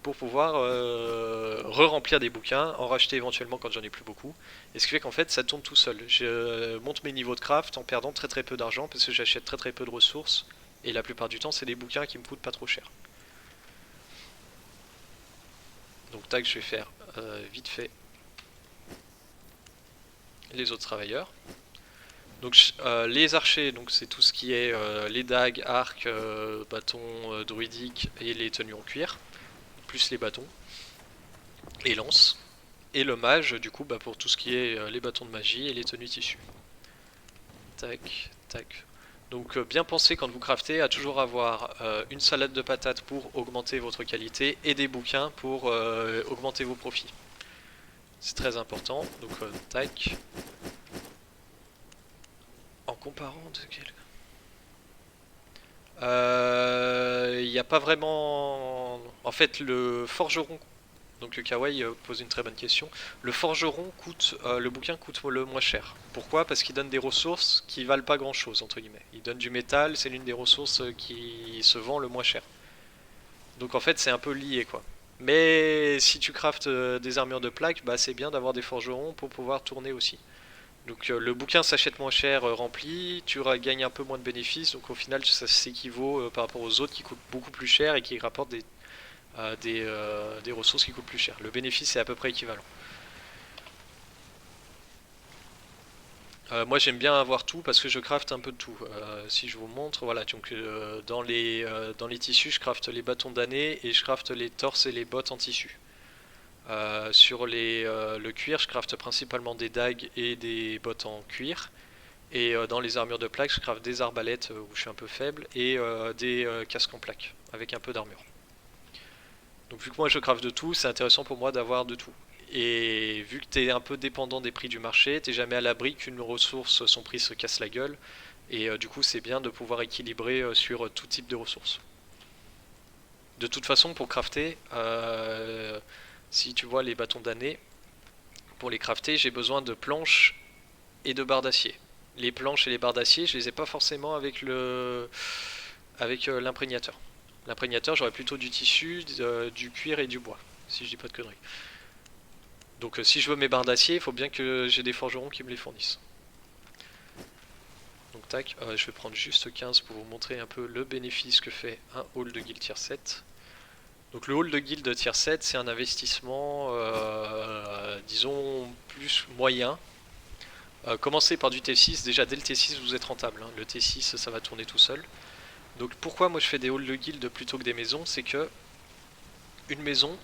pour pouvoir re-remplir des bouquins, en racheter éventuellement quand j'en ai plus beaucoup. Et ce qui fait qu'en fait, ça tourne tout seul. Je monte mes niveaux de craft en perdant très peu d'argent parce que j'achète très peu de ressources. Et la plupart du temps, c'est des bouquins qui me coûtent pas trop cher. Donc tac, je vais faire vite fait les autres travailleurs. Donc les archers, donc c'est tout ce qui est les dagues, arcs, bâtons druidiques et les tenues en cuir, plus les bâtons, les lances. Et le mage, du coup, bah, pour tout ce qui est les bâtons de magie et les tenues tissu. Tac, tac. Donc bien penser quand vous craftez à toujours avoir une salade de patates pour augmenter votre qualité et des bouquins pour augmenter vos profits. C'est très important. Donc tac. En comparant de quel... Il n'y a pas vraiment... En fait, le forgeron... Donc le kawaii pose une très bonne question. Le forgeron coûte... le bouquin coûte le moins cher. Pourquoi? Parce qu'il donne des ressources qui valent pas grand chose, entre guillemets. Il donne du métal, c'est l'une des ressources qui se vend le moins cher. Donc en fait, c'est un peu lié, quoi. Mais si tu craftes des armures de plaques, bah c'est bien d'avoir des forgerons pour pouvoir tourner aussi. Donc le bouquin s'achète moins cher rempli, tu gagnes un peu moins de bénéfices, donc au final ça s'équivaut par rapport aux autres qui coûtent beaucoup plus cher et qui rapportent des ressources qui coûtent plus cher. Le bénéfice est à peu près équivalent. Moi j'aime bien avoir tout parce que je crafte un peu de tout. Si je vous montre, voilà, donc dans les tissus je crafte les bâtons damnés et je crafte les torses et les bottes en tissu. Sur le cuir, je crafte principalement des dagues et des bottes en cuir. Et dans les armures de plaque, je crafte des arbalètes où je suis un peu faible et des casques en plaque avec un peu d'armure. Donc vu que moi je crafte de tout, c'est intéressant pour moi d'avoir de tout. Et vu que tu es un peu dépendant des prix du marché, t'es jamais à l'abri qu'une ressource, son prix se casse la gueule. Et du coup c'est bien de pouvoir équilibrer sur tout type de ressources. De toute façon pour crafter... si tu vois les bâtons damnés, pour les crafter, j'ai besoin de planches et de barres d'acier. Les planches et les barres d'acier, je les ai pas forcément avec l'imprégnateur. L'imprégnateur, j'aurais plutôt du tissu, du cuir et du bois, si je dis pas de conneries. Donc si je veux mes barres d'acier, il faut bien que j'ai des forgerons qui me les fournissent. Donc tac, je vais prendre juste 15 pour vous montrer un peu le bénéfice que fait un hall de guild tier 7. Donc le hall de guild tier 7, c'est un investissement, disons, plus moyen. Commencez par du T6, déjà dès le T6 vous êtes rentable, hein. Le T6 ça va tourner tout seul. Donc pourquoi moi je fais des halls de guild plutôt que des maisons, c'est que une maison,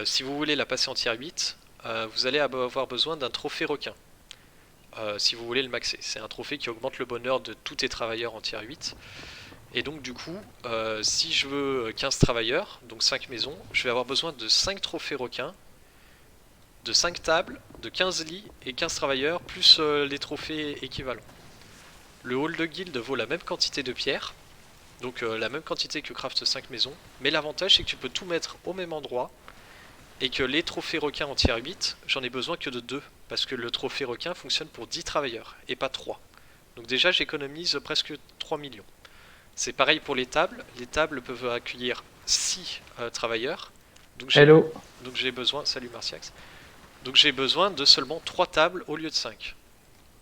si vous voulez la passer en tier 8, vous allez avoir besoin d'un trophée requin. Si vous voulez le maxer, c'est un trophée qui augmente le bonheur de tous tes travailleurs en tier 8. Et donc du coup, si je veux 15 travailleurs, donc 5 maisons, je vais avoir besoin de 5 trophées requins, de 5 tables, de 15 lits et 15 travailleurs, plus les trophées équivalents. Le hall de guild vaut la même quantité de pierres, donc la même quantité que craft 5 maisons, mais l'avantage c'est que tu peux tout mettre au même endroit, et que les trophées requins en tier 8, j'en ai besoin que de 2, parce que le trophée requin fonctionne pour 10 travailleurs, et pas 3. Donc déjà j'économise presque 3 millions. C'est pareil pour les tables peuvent accueillir 6 travailleurs, donc Hello. j'ai besoin, salut Martiax, donc j'ai besoin de seulement 3 tables au lieu de 5.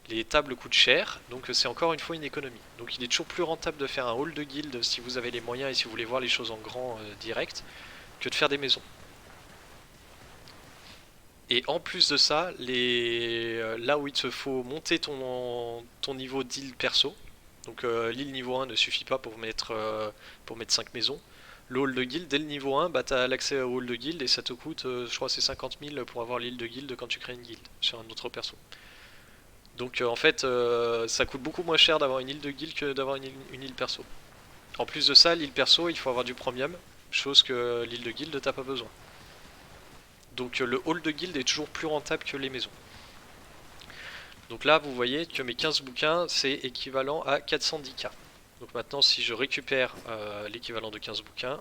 Les tables coûtent cher, donc c'est encore une fois une économie. Donc il est toujours plus rentable de faire un hall de guild si vous avez les moyens et si vous voulez voir les choses en grand direct, que de faire des maisons. Et en plus de ça, là où il te faut monter ton niveau d'île perso, donc l'île niveau 1 ne suffit pas pour mettre 5 maisons. Le hall de guild, dès le niveau 1, bah, tu as l'accès au hall de guild et ça te coûte, je crois c'est 50 000 pour avoir l'île de guild quand tu crées une guild sur un autre perso. Donc en fait, ça coûte beaucoup moins cher d'avoir une île de guild que d'avoir une île perso. En plus de ça, l'île perso, il faut avoir du premium, chose que l'île de guild t'as pas besoin. Donc le hall de guild est toujours plus rentable que les maisons. Donc là, vous voyez que mes 15 bouquins, c'est équivalent à 410k. Donc maintenant, si je récupère l'équivalent de 15 bouquins,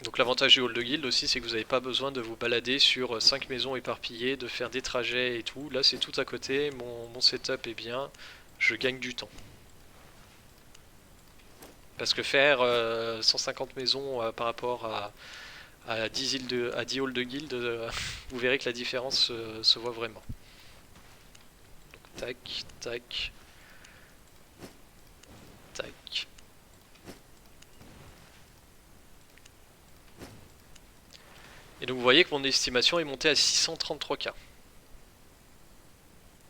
donc l'avantage du hall de guild aussi, c'est que vous n'avez pas besoin de vous balader sur 5 maisons éparpillées, de faire des trajets et tout. Là, c'est tout à côté, mon setup est bien, je gagne du temps. Parce que faire 150 maisons par rapport à 10 halls de guild, vous verrez que la différence se voit vraiment. Donc, tac, tac, tac. Et donc vous voyez que mon estimation est montée à 633k.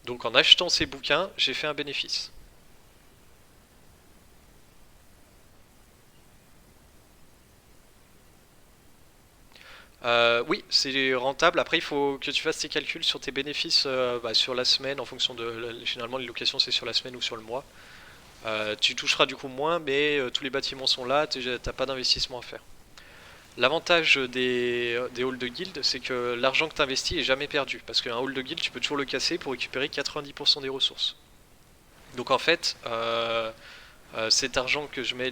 Donc en achetant ces bouquins, j'ai fait un bénéfice. Oui, c'est rentable. Après, il faut que tu fasses tes calculs sur tes bénéfices sur la semaine, en fonction de... Généralement, les locations, c'est sur la semaine ou sur le mois. Tu toucheras du coup moins, mais tous les bâtiments sont là, t'as pas d'investissement à faire. L'avantage des halls de guild, c'est que l'argent que tu investis est jamais perdu. Parce qu'un hall de guild, tu peux toujours le casser pour récupérer 90% des ressources. Donc en fait, cet argent que je mets,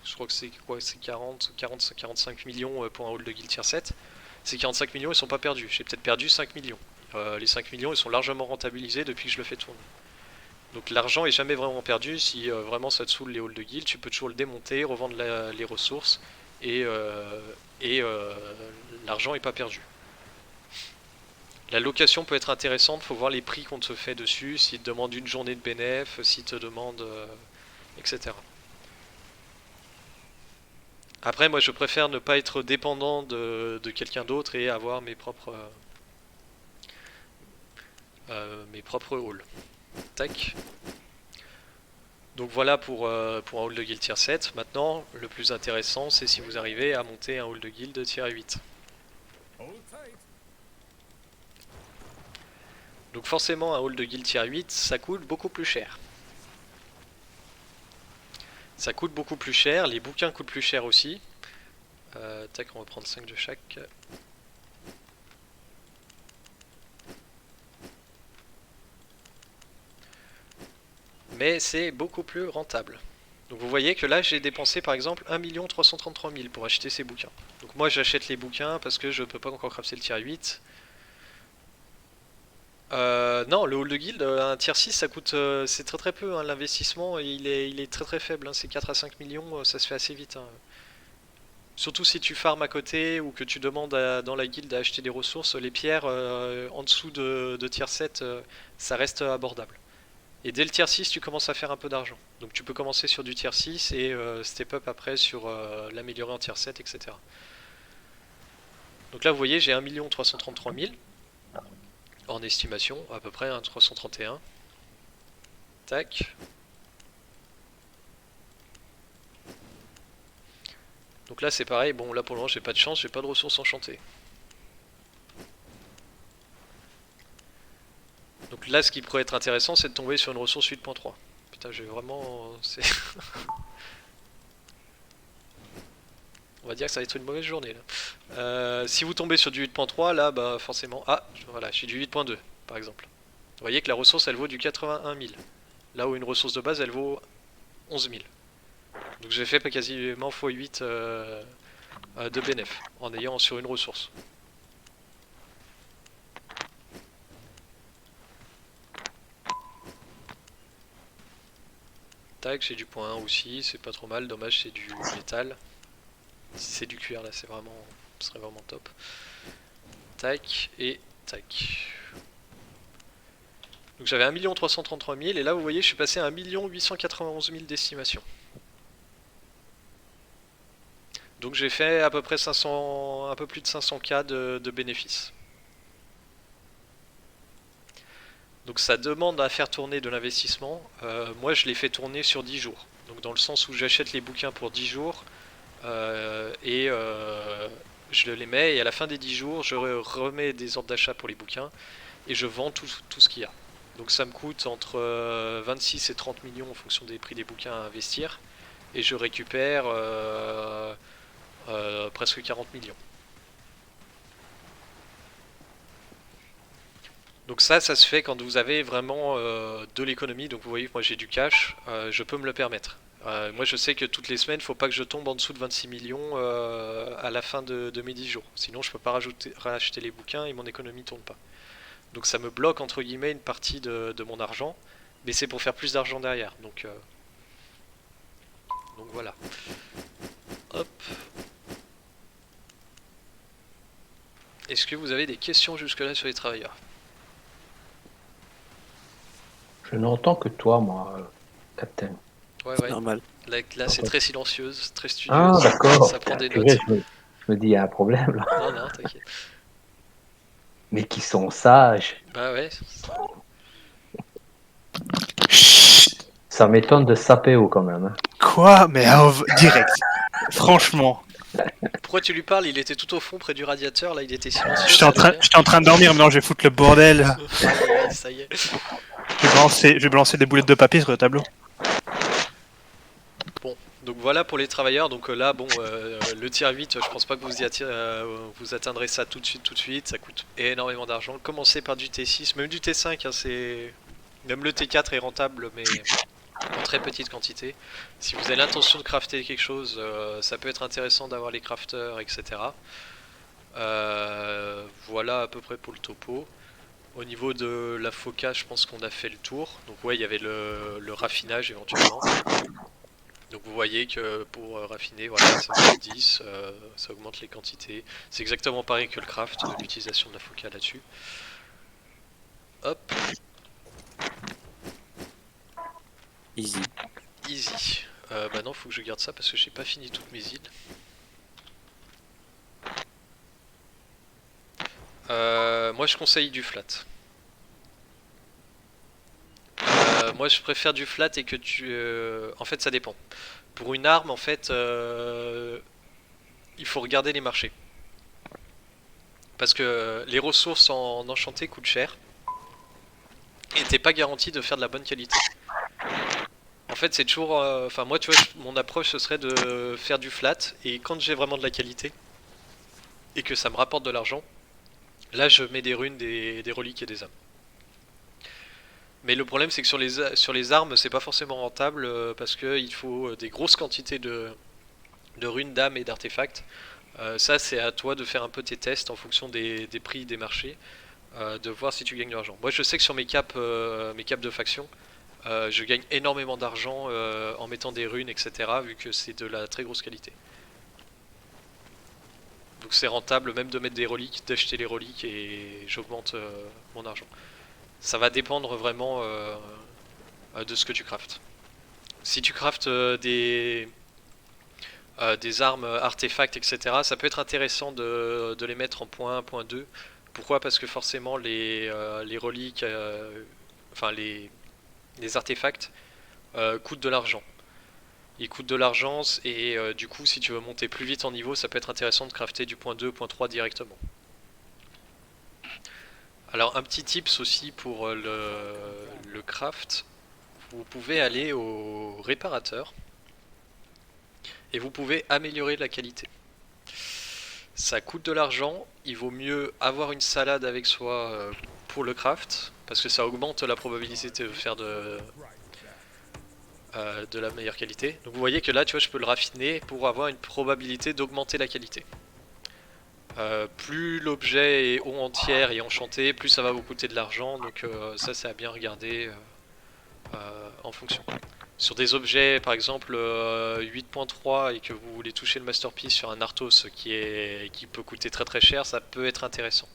je crois que c'est quoi, c'est 45 millions pour un hall de guild tier 7. Ces 45 millions, ils sont pas perdus. J'ai peut-être perdu 5 millions. Les 5 millions, ils sont largement rentabilisés depuis que je le fais tourner. Donc l'argent est jamais vraiment perdu. Si vraiment ça te saoule les halls de guild, tu peux toujours le démonter, revendre les ressources et l'argent est pas perdu. La location peut être intéressante, faut voir les prix qu'on te fait dessus, s'il te demande une journée de bénéf, s'il te demande etc. Après moi je préfère ne pas être dépendant de quelqu'un d'autre et avoir mes propres halls. Tac. Donc voilà pour un hall de guild tier 7. Maintenant, le plus intéressant, c'est si vous arrivez à monter un hall de guild tier 8. Donc forcément, un hall de guild tier 8, ça coûte beaucoup plus cher. Ça coûte beaucoup plus cher, les bouquins coûtent plus cher aussi. Tac, on va prendre 5 de chaque. Mais c'est beaucoup plus rentable. Donc vous voyez que là j'ai dépensé par exemple 1 333 000 pour acheter ces bouquins. Donc moi j'achète les bouquins parce que je peux pas encore crafter le tier 8. Non, le hall de guild, un tier 6 ça coûte, c'est très très peu, hein. L'investissement il est très très faible, hein. C'est 4 à 5 millions, ça se fait assez vite, hein. Surtout si tu farmes à côté ou que tu demandes dans la guilde d'acheter des ressources, les pierres en dessous de tier 7, ça reste abordable. Et dès le tier 6, tu commences à faire un peu d'argent. Donc tu peux commencer sur du tier 6 et step up après sur l'améliorer en tier 7, etc. Donc là, vous voyez, j'ai 1 333 000 en estimation, à peu près, 331. Tac. Donc là, c'est pareil. Bon, là pour le moment, j'ai pas de chance, j'ai pas de ressources enchantées. Donc là, ce qui pourrait être intéressant, c'est de tomber sur une ressource 8.3. Putain, j'ai vraiment... On va dire que ça va être une mauvaise journée là. Si vous tombez sur du 8.3, là, bah forcément... Ah, voilà, j'ai du 8.2 par exemple. Vous voyez que la ressource, elle vaut du 81 000. Là où une ressource de base, elle vaut 11 000. Donc j'ai fait quasiment x8 de bénéf en ayant sur une ressource. Tac, j'ai du point 1 aussi, c'est pas trop mal. Dommage, c'est du métal. Si c'est du cuir, là, c'est vraiment, ce serait vraiment top. Tac, et tac. Donc j'avais 1 333 000, et là, vous voyez, je suis passé à 1 891 000 d'estimation. Donc j'ai fait à peu près 500, un peu plus de 500K de bénéfices. Donc ça demande à faire tourner de l'investissement. Moi je l'ai fait tourner sur 10 jours. Donc dans le sens où j'achète les bouquins pour 10 jours je les mets et à la fin des 10 jours je remets des ordres d'achat pour les bouquins et je vends tout ce qu'il y a. Donc ça me coûte entre 26 et 30 millions en fonction des prix des bouquins à investir et je récupère presque 40 millions. Donc ça se fait quand vous avez vraiment de l'économie. Donc vous voyez, moi j'ai du cash, je peux me le permettre. Moi je sais que toutes les semaines, il ne faut pas que je tombe en dessous de 26 millions à la fin de mes 10 jours. Sinon je peux pas racheter les bouquins et mon économie tourne pas. Donc ça me bloque entre guillemets une partie de mon argent, mais c'est pour faire plus d'argent derrière. Donc voilà. Hop. Est-ce que vous avez des questions jusque-là sur les travailleurs? Je n'entends que toi, moi, Captain. Ouais, ouais. Normal. Là c'est très silencieuse, très Ah, studieuse. d'accord. Ça prend des Purée, notes. je me dis, il y a un problème là. Non, non, t'inquiète. Mais qui sont sages. Bah ouais. Ça m'étonne de Sapéo quand même. Hein. Quoi? Mais direct. Franchement. Pourquoi tu lui parles? Il était tout au fond près du radiateur, là il était silencieux. J'étais en train de dormir, maintenant je vais foutre le bordel. Ça y est. Je vais balancer des boulettes de papier sur le tableau. Bon, donc voilà pour les travailleurs. Donc là, bon, le tier 8, je pense pas que vous atteindrez ça tout de suite. Ça coûte énormément d'argent. Commencez par du T6, même du T5. Hein, même le T4 est rentable, mais en très petite quantité. Si vous avez l'intention de crafter quelque chose, ça peut être intéressant d'avoir les crafters, etc. Voilà à peu près pour le topo. Au niveau de la foca, je pense qu'on a fait le tour. Donc ouais, il y avait le raffinage éventuellement. Donc vous voyez que pour raffiner, voilà, ça augmente 10, ça augmente les quantités. C'est exactement pareil que le craft, l'utilisation de la foca là-dessus. Hop. Easy. Easy. Bah non, faut que je garde ça parce que j'ai pas fini toutes mes îles. Moi je conseille du flat. Moi je préfère du flat et que tu... En fait ça dépend. Pour une arme en fait il faut regarder les marchés. Parce que les ressources en enchanté coûtent cher. Et t'es pas garanti de faire de la bonne qualité. En fait c'est toujours... Enfin moi tu vois mon approche ce serait de faire du flat. Et quand j'ai vraiment de la qualité et que ça me rapporte de l'argent, là je mets des runes, des reliques et des âmes. Mais le problème c'est que sur les armes c'est pas forcément rentable parce qu'il faut des grosses quantités de runes, d'âmes et d'artefacts. Ça c'est à toi de faire un peu tes tests en fonction des prix des marchés, de voir si tu gagnes de l'argent. Moi je sais que sur mes caps de faction, je gagne énormément d'argent en mettant des runes, etc. vu que c'est de la très grosse qualité. Donc c'est rentable même de mettre des reliques, d'acheter les reliques et j'augmente mon argent. Ça va dépendre vraiment de ce que tu craftes. Si tu craftes des armes, artefacts, etc., ça peut être intéressant de les mettre en point 1, point 2. Pourquoi? Parce que forcément les reliques, enfin les artefacts coûtent de l'argent. Ils coûtent de l'argent et du coup si tu veux monter plus vite en niveau, ça peut être intéressant de crafter du point 2, point 3 directement. Alors un petit tips aussi pour le craft, vous pouvez aller au réparateur et vous pouvez améliorer la qualité. Ça coûte de l'argent, il vaut mieux avoir une salade avec soi pour le craft, parce que ça augmente la probabilité de faire de la meilleure qualité. Donc vous voyez que là, tu vois, je peux le raffiner pour avoir une probabilité d'augmenter la qualité. Plus l'objet est haut en tiers et enchanté, plus ça va vous coûter de l'argent, donc ça c'est à bien regarder en fonction. Sur des objets par exemple 8.3 et que vous voulez toucher le masterpiece sur un Arthos qui peut coûter très très cher, ça peut être intéressant.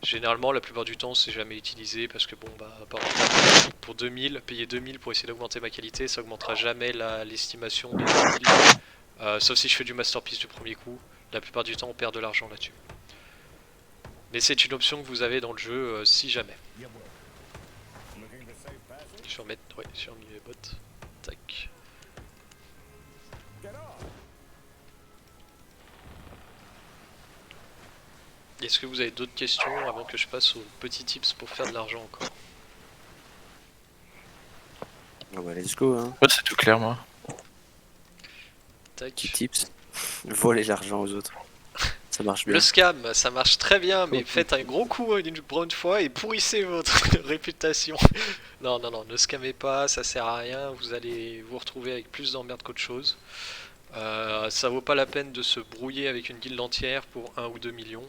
Généralement la plupart du temps c'est jamais utilisé parce que bon bah par exemple pour 2000, payer 2000 pour essayer d'augmenter ma qualité, ça augmentera jamais l'estimation de 2000, sauf si je fais du masterpiece du premier coup. La plupart du temps on perd de l'argent là-dessus. Mais c'est une option que vous avez dans le jeu si jamais. Je vais remettre, ouais, j'ai remis les bottes. Tac. Est-ce que vous avez d'autres questions avant que je passe aux petits tips pour faire de l'argent encore? Oh bah let's go hein. Ouais, c'est tout clair, moi. Tac. Petit tips. Voler l'argent aux autres. Ça marche bien. Le scam, ça marche très bien, mais faites un gros coup une bonne fois et pourrissez votre réputation. Non, non, non, ne scammez pas, ça sert à rien, vous allez vous retrouver avec plus d'emmerdes qu'autre chose. Ça vaut pas la peine de se brouiller avec une guilde entière pour 1 ou 2 millions.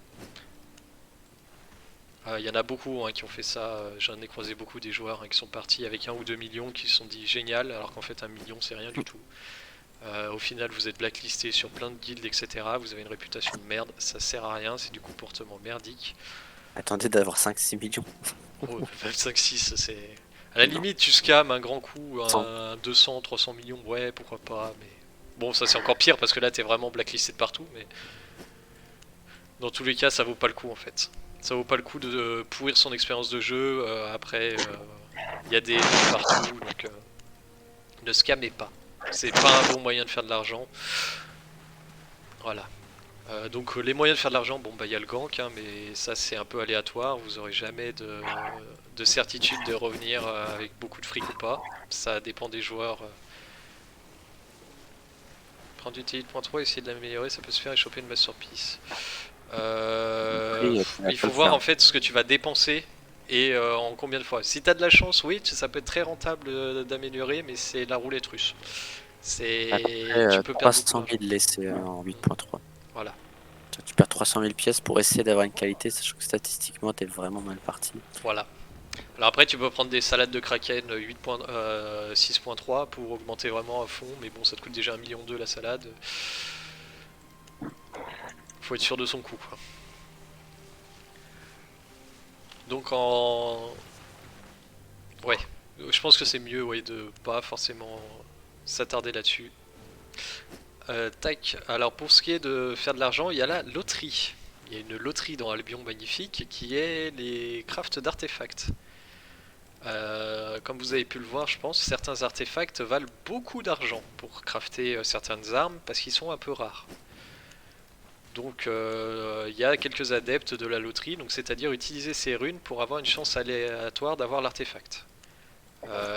Il y en a beaucoup qui ont fait ça, j'en ai croisé beaucoup des joueurs qui sont partis avec 1 ou 2 millions qui se sont dit génial, alors qu'en fait 1 million c'est rien du tout. Au final vous êtes blacklisté sur plein de guildes etc, vous avez une réputation de merde, ça sert à rien, c'est du comportement merdique. Attendez d'avoir 5-6 millions. Oh, 5-6 c'est... À la limite tu scams un grand coup, un 200-300 millions, ouais pourquoi pas, mais... Bon ça c'est encore pire parce que là t'es vraiment blacklisté de partout, mais... Dans tous les cas ça vaut pas le coup en fait. Ça vaut pas le coup de pourrir son expérience de jeu, après il y a des partout, donc ne scammez pas. C'est pas un bon moyen de faire de l'argent. Voilà. Donc les moyens de faire de l'argent, bon bah il y a le gank, mais ça c'est un peu aléatoire, vous aurez jamais de certitude de revenir avec beaucoup de fric ou pas. Ça dépend des joueurs. Prendre du T8.3 et essayer de l'améliorer, ça peut se faire et choper une masterpiece. Il faut voir en fait ce que tu vas dépenser et en combien de fois. Si t'as de la chance, oui, ça peut être très rentable d'améliorer, mais c'est la roulette russe. C'est... Tu peux perdre 300 000 laissés en 8.3. Voilà. Tu perds 300 000 pièces pour essayer d'avoir une qualité, sachant que statistiquement t'es vraiment mal parti. Voilà. Alors après tu peux prendre des salades de Kraken 6.3 pour augmenter vraiment à fond, mais bon ça te coûte déjà 1,2 million la salade. Faut être sûr de son coup quoi. Donc ouais, je pense que c'est mieux ouais, de pas forcément s'attarder là-dessus. Tac, alors pour ce qui est de faire de l'argent, il y a la loterie. Il y a une loterie dans Albion Magnifique qui est les crafts d'artefacts. Comme vous avez pu le voir, je pense, certains artefacts valent beaucoup d'argent pour crafter certaines armes parce qu'ils sont un peu rares. Donc il y a quelques adeptes de la loterie, donc c'est-à-dire utiliser ces runes pour avoir une chance aléatoire d'avoir l'artefact.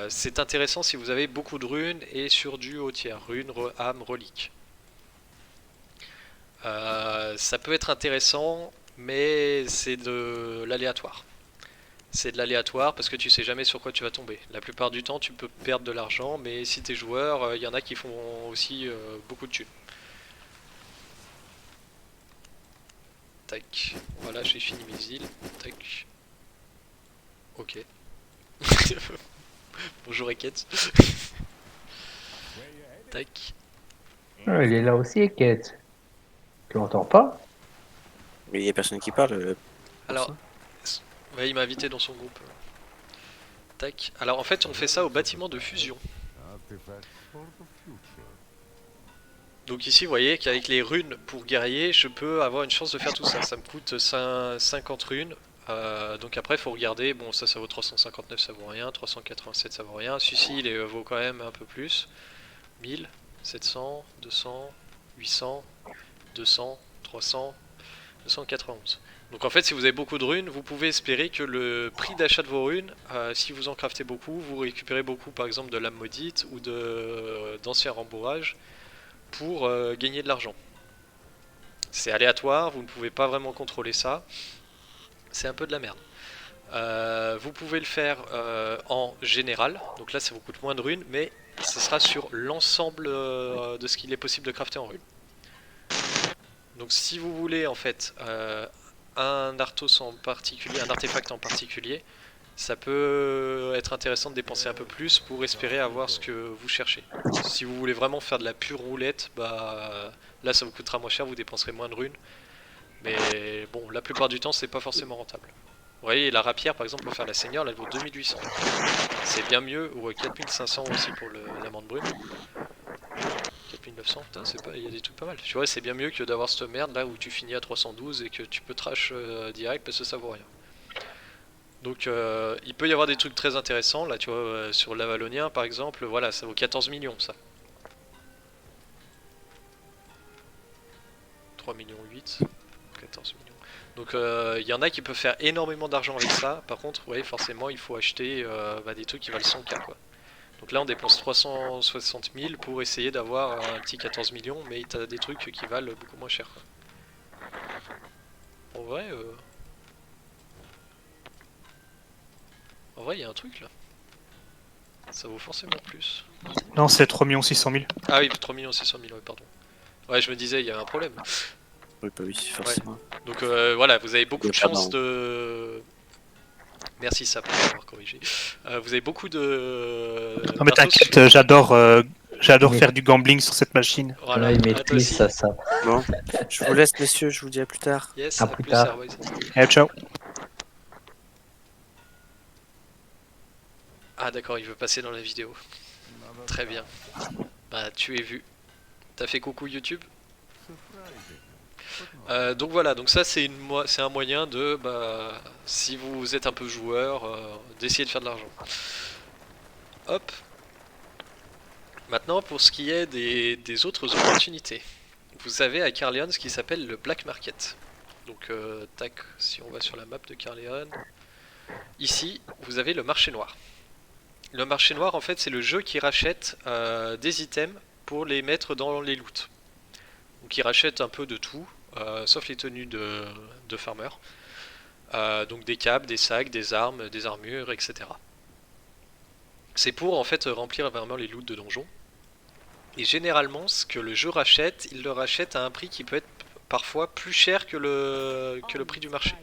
C'est intéressant si vous avez beaucoup de runes et sur du haut tiers, runes, âme, relique. Ça peut être intéressant, mais c'est de l'aléatoire. C'est de l'aléatoire parce que tu sais jamais sur quoi tu vas tomber. La plupart du temps tu peux perdre de l'argent, mais si t'es joueur, il y en a qui font aussi beaucoup de thunes. Tac, voilà j'ai fini mes îles. Tac. Ok. Bonjour Eket. Tac. Il est là aussi, Eket. Tu l'entends pas? Mais il y a personne qui parle. Alors, ouais, il m'a invité dans son groupe. Tac. Alors en fait on fait ça au bâtiment de fusion. Donc ici vous voyez qu'avec les runes pour guerrier je peux avoir une chance de faire tout ça. Ça me coûte 50 runes. Donc après il faut regarder, bon ça vaut 359, ça vaut rien, 387 ça vaut rien. Celui-ci il vaut quand même un peu plus. 1000, 700, 200, 800, 200, 300, 291. Donc en fait si vous avez beaucoup de runes, vous pouvez espérer que le prix d'achat de vos runes, si vous en craftez beaucoup, vous récupérez beaucoup par exemple de l'âme maudite ou d'anciens rembourrages pour gagner de l'argent. C'est aléatoire, vous ne pouvez pas vraiment contrôler ça. C'est un peu de la merde. Vous pouvez le faire en général, donc là ça vous coûte moins de runes, mais ce sera sur l'ensemble de ce qu'il est possible de crafter en runes. Donc si vous voulez en fait un Arthos en particulier, un artefact en particulier, ça peut être intéressant de dépenser un peu plus pour espérer avoir ce que vous cherchez. Si vous voulez vraiment faire de la pure roulette, bah là ça vous coûtera moins cher, vous dépenserez moins de runes. Mais bon, la plupart du temps c'est pas forcément rentable. Vous voyez, la rapière par exemple pour faire la seigneur, elle vaut 2800. C'est bien mieux, ou 4500 aussi pour l'amande brune. 4900, putain, il y a des trucs pas mal. Tu vois, c'est bien mieux que d'avoir cette merde là où tu finis à 312 et que tu peux trash direct parce que ça vaut rien. Donc il peut y avoir des trucs très intéressants, là tu vois, sur l'Avalonien par exemple, voilà, ça vaut 14 millions ça. 3 millions 8, 14 millions. Donc il y en a qui peuvent faire énormément d'argent avec ça, par contre, ouais, forcément il faut acheter des trucs qui valent 100K quoi. Donc là on dépense 360 000 pour essayer d'avoir un petit 14 millions, mais t'as des trucs qui valent beaucoup moins cher quoi. En vrai, il y a un truc là. Ça vaut forcément plus. Non, c'est 3 600 000. Ah oui, 3 600 000, ouais, pardon. Ouais, je me disais, il y a un problème. Oui, bah oui, forcément. Donc voilà, vous avez beaucoup de Pardon. chances de... Merci ça pour m'avoir corrigé. Vous avez beaucoup de... Non mais t'inquiète, j'adore faire du gambling sur cette machine. Voilà, Là, il toi maîtrise aussi. ça. Bon, je vous laisse, messieurs, je vous dis à plus tard. Yes, À à plus plus, tard. Airboys. Allez, ciao. Ah d'accord, il veut passer dans la vidéo. Très bien. Bah tu es vu. T'as fait coucou YouTube. Donc voilà, donc ça c'est un moyen de, si vous êtes un peu joueur, d'essayer de faire de l'argent. Hop. Maintenant pour ce qui est des autres opportunités. Vous avez à Caerleon ce qui s'appelle le Black Market. Donc tac, si on va sur la map de Caerleon, ici vous avez le marché noir. Le marché noir en fait c'est le jeu qui rachète des items pour les mettre dans les loots. Donc il rachète un peu de tout, sauf les tenues de farmer. Donc des capes, des sacs, des armes, des armures, etc. C'est pour en fait remplir vraiment les loots de donjons. Et généralement ce que le jeu rachète, il le rachète à un prix qui peut être parfois plus cher que le prix du marché.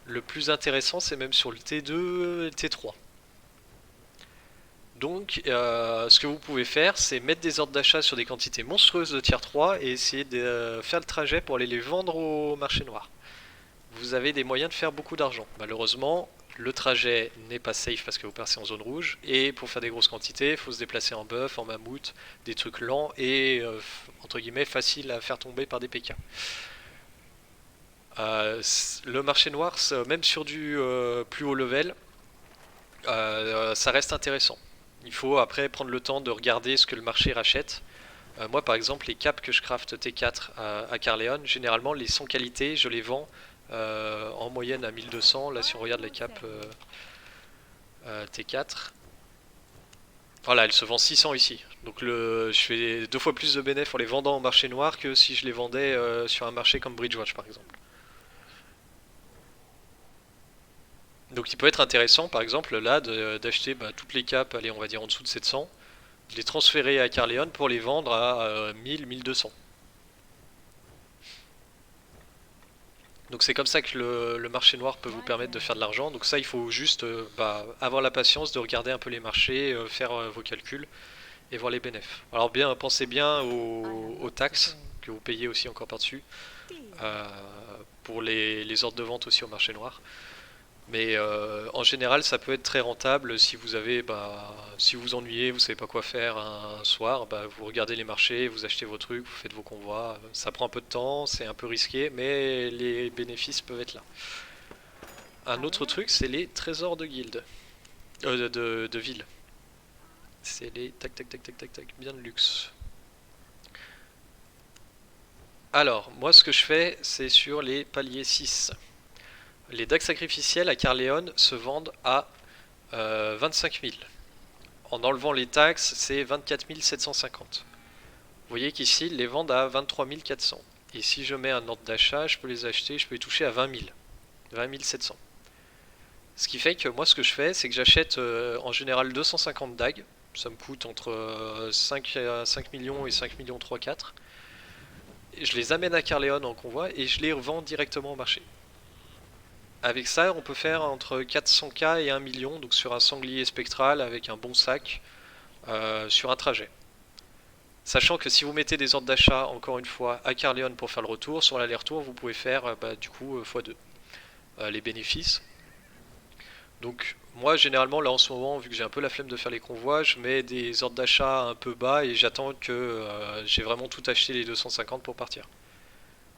Le plus intéressant c'est même sur le T2 et le T3. Donc ce que vous pouvez faire c'est mettre des ordres d'achat sur des quantités monstrueuses de tier 3 et essayer de faire le trajet pour aller les vendre au marché noir. Vous avez des moyens de faire beaucoup d'argent. Malheureusement le trajet n'est pas safe parce que vous passez en zone rouge et pour faire des grosses quantités il faut se déplacer en buff, en mammouth, des trucs lents et entre guillemets faciles à faire tomber par des PK. Le marché noir même sur du plus haut level ça reste intéressant. Il faut après prendre le temps de regarder ce que le marché rachète. Moi par exemple les capes que je craft T4 à Caerleon, généralement les sans qualité je les vends en moyenne à 1200. Là si on regarde les capes T4, voilà elle se vend 600 ici. Donc je fais 2 fois plus de bénéfices en les vendant au marché noir que si je les vendais sur un marché comme Bridgewatch par exemple. Donc il peut être intéressant par exemple là d'acheter toutes les capes, allez on va dire en dessous de 700, de les transférer à Caerleon pour les vendre à 1000-1200. Donc c'est comme ça que le marché noir peut vous permettre de faire de l'argent. Donc ça il faut juste avoir la patience de regarder un peu les marchés, faire vos calculs et voir les bénéfices. Alors pensez bien aux taxes que vous payez aussi encore par dessus pour les ordres de vente aussi au marché noir. Mais en général, ça peut être très rentable si vous avez, si vous ennuyez, vous savez pas quoi faire un soir, vous regardez les marchés, vous achetez vos trucs, vous faites vos convois. Ça prend un peu de temps, c'est un peu risqué, mais les bénéfices peuvent être là. Un autre truc, c'est les trésors de guilde, de ville. C'est les tac tac tac tac tac tac, bien de luxe. Alors, moi ce que je fais, c'est sur les paliers 6. Les dagues sacrificielles à Carleon se vendent à 25 000. En enlevant les taxes, c'est 24 750. Vous voyez qu'ici, ils les vendent à 23 400. Et si je mets un ordre d'achat, je peux les acheter, je peux les toucher à 20 000. 20 700. Ce qui fait que moi, ce que je fais, c'est que j'achète en général 250 dagues. Ça me coûte entre 5 millions et 5 millions 3-4. Je les amène à Carleon en convoi et je les revends directement au marché. Avec ça, on peut faire entre 400K et 1 million, donc sur un sanglier spectral avec un bon sac, sur un trajet. Sachant que si vous mettez des ordres d'achat, encore une fois, à Carleon pour faire le retour, sur l'aller-retour, vous pouvez faire du coup x2 les bénéfices. Donc moi, généralement, là en ce moment, vu que j'ai un peu la flemme de faire les convois, je mets des ordres d'achat un peu bas et j'attends que j'ai vraiment tout acheté les 250 pour partir.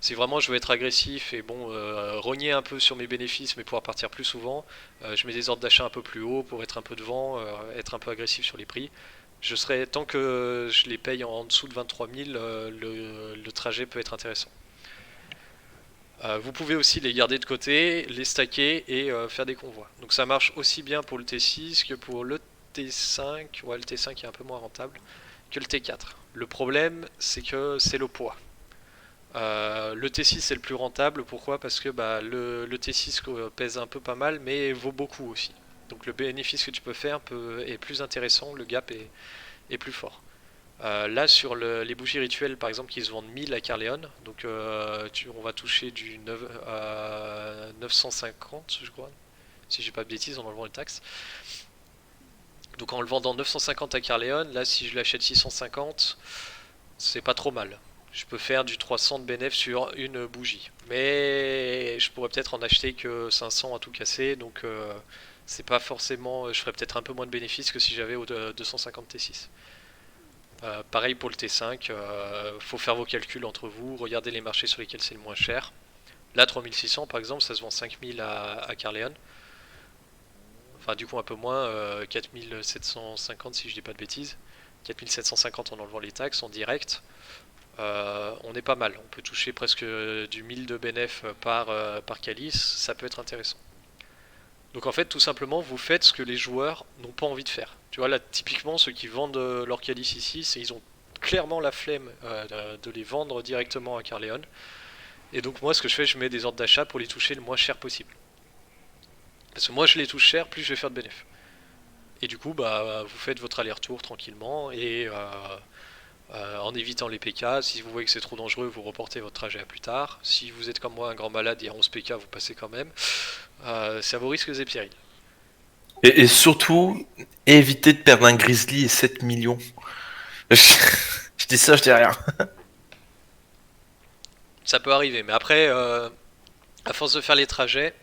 Si vraiment je veux être agressif et rogner un peu sur mes bénéfices mais pouvoir partir plus souvent, je mets des ordres d'achat un peu plus haut pour être un peu devant, être un peu agressif sur les prix. Tant que je les paye en dessous de 23 000, le trajet peut être intéressant. Vous pouvez aussi les garder de côté, les stacker et faire des convois. Donc ça marche aussi bien pour le T6 que pour le T5, ouais le T5 est un peu moins rentable, que le T4. Le problème c'est que c'est le poids. Le T6 c'est le plus rentable, pourquoi? Parce que le T6 pèse un peu pas mal mais vaut beaucoup aussi. Donc le bénéfice que tu peux faire est plus intéressant, le gap est plus fort. Là sur les bougies rituelles par exemple qui se vendent 1000 à Carleon, donc on va toucher du 950 je crois, si j'ai pas de bêtises en enlevant les taxes. Donc en le vendant 950 à Carleon, là si je l'achète 650, c'est pas trop mal. Je peux faire du 300 de bénéf sur une bougie. Mais je pourrais peut-être en acheter que 500 à tout casser, donc c'est pas forcément. Je ferais peut-être un peu moins de bénéfices que si j'avais au 250 T6. Pareil pour le T5, faut faire vos calculs entre vous, regardez les marchés sur lesquels c'est le moins cher. Là 3600 par exemple, ça se vend 5000 à Carleon. Enfin du coup un peu moins, 4750 si je dis pas de bêtises. 4750 en enlevant les taxes en direct. On est pas mal, on peut toucher presque du 1000 de bénéf par calice, ça peut être intéressant. Donc en fait tout simplement vous faites ce que les joueurs n'ont pas envie de faire. Tu vois là typiquement ceux qui vendent leur calice ici, ils ont clairement la flemme de les vendre directement à Carleon. Et donc moi ce que je fais, je mets des ordres d'achat pour les toucher le moins cher possible. Parce que moi je les touche cher, plus je vais faire de bénéf. Et du coup vous faites votre aller-retour tranquillement et en évitant les PK. Si vous voyez que c'est trop dangereux, vous reportez votre trajet à plus tard. Si vous êtes comme moi un grand malade et à 11 PK, vous passez quand même. C'est à vos risques et périls. Et surtout, évitez de perdre un Grizzly et 7 millions. Je dis ça, je dis rien. Ça peut arriver, mais après, à force de faire les trajets,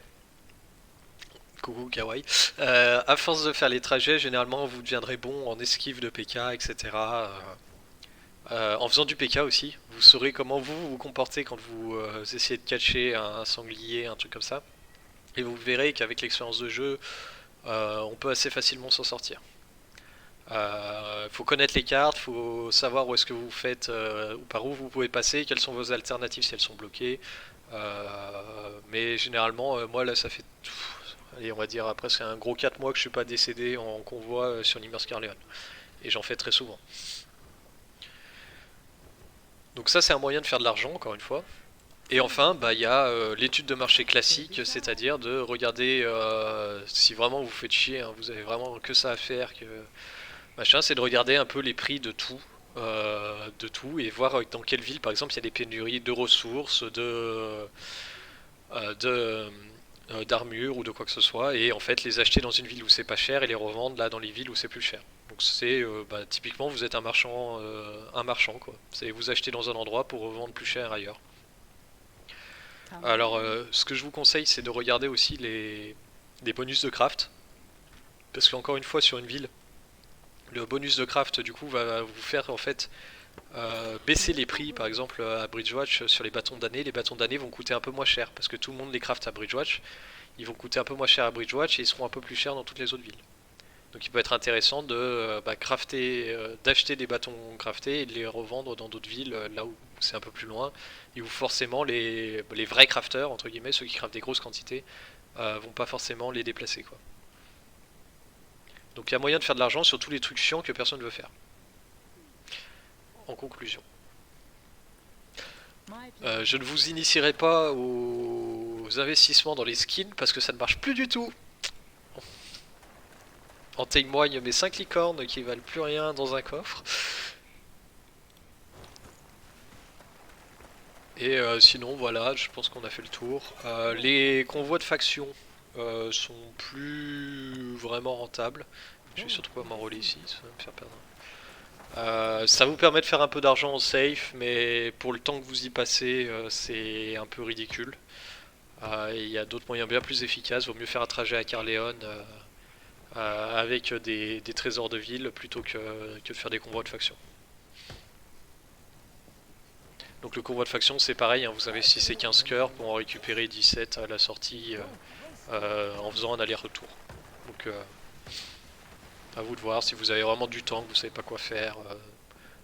coucou kawaii, à force de faire les trajets, généralement vous deviendrez bon en esquive de PK, etc. En faisant du PK aussi, vous saurez comment vous comportez quand vous essayez de catcher un sanglier, un truc comme ça. Et vous verrez qu'avec l'expérience de jeu, on peut assez facilement s'en sortir. Faut connaître les cartes, faut savoir où est-ce que vous faites, ou par où vous pouvez passer, quelles sont vos alternatives si elles sont bloquées. Mais généralement, moi là ça fait, allez, on va dire presque un gros 4 mois que je suis pas décédé en convoi sur l'Immerse Carleon. Et j'en fais très souvent. Donc ça c'est un moyen de faire de l'argent encore une fois. Et enfin il y a l'étude de marché classique, c'est-à-dire de regarder si vraiment vous faites chier, hein, vous avez vraiment que ça à faire, que machin, c'est de regarder un peu les prix de tout et voir dans quelle ville par exemple il y a des pénuries de ressources, d'armures ou de quoi que ce soit, et en fait les acheter dans une ville où c'est pas cher et les revendre là dans les villes où c'est plus cher. Donc c'est typiquement vous êtes un marchand quoi. C'est vous achetez dans un endroit pour revendre plus cher ailleurs. Alors ce que je vous conseille c'est de regarder aussi des bonus de craft. Parce qu'encore une fois, sur une ville, le bonus de craft du coup va vous faire en fait baisser les prix. Par exemple à Bridgewatch sur les bâtons d'année, les bâtons d'année vont coûter un peu moins cher parce que tout le monde les craft à Bridgewatch. Ils vont coûter un peu moins cher à Bridgewatch et ils seront un peu plus chers dans toutes les autres villes. Donc il peut être intéressant de crafter, d'acheter des bâtons craftés et de les revendre dans d'autres villes là où c'est un peu plus loin et où forcément les vrais crafters entre guillemets, ceux qui craftent des grosses quantités, vont pas forcément les déplacer quoi. Donc il y a moyen de faire de l'argent sur tous les trucs chiants que personne ne veut faire. En conclusion. Je ne vous initierai pas aux investissements dans les skins parce que ça ne marche plus du tout. En témoigne mes 5 licornes qui valent plus rien dans un coffre. Et sinon voilà, je pense qu'on a fait le tour. Les convois de factions sont plus vraiment rentables. Je vais surtout pas m'enrôler ici, ça va me faire perdre. Ça vous permet de faire un peu d'argent en safe, mais pour le temps que vous y passez, c'est un peu ridicule. Il y a d'autres moyens bien plus efficaces, vaut mieux faire un trajet à Caerleon avec des trésors de ville plutôt que de faire des convois de faction. Donc le convoi de faction c'est pareil, hein, vous investissez 15 cœurs pour en récupérer 17 à la sortie en faisant un aller-retour. Donc à vous de voir si vous avez vraiment du temps, que vous savez pas quoi faire.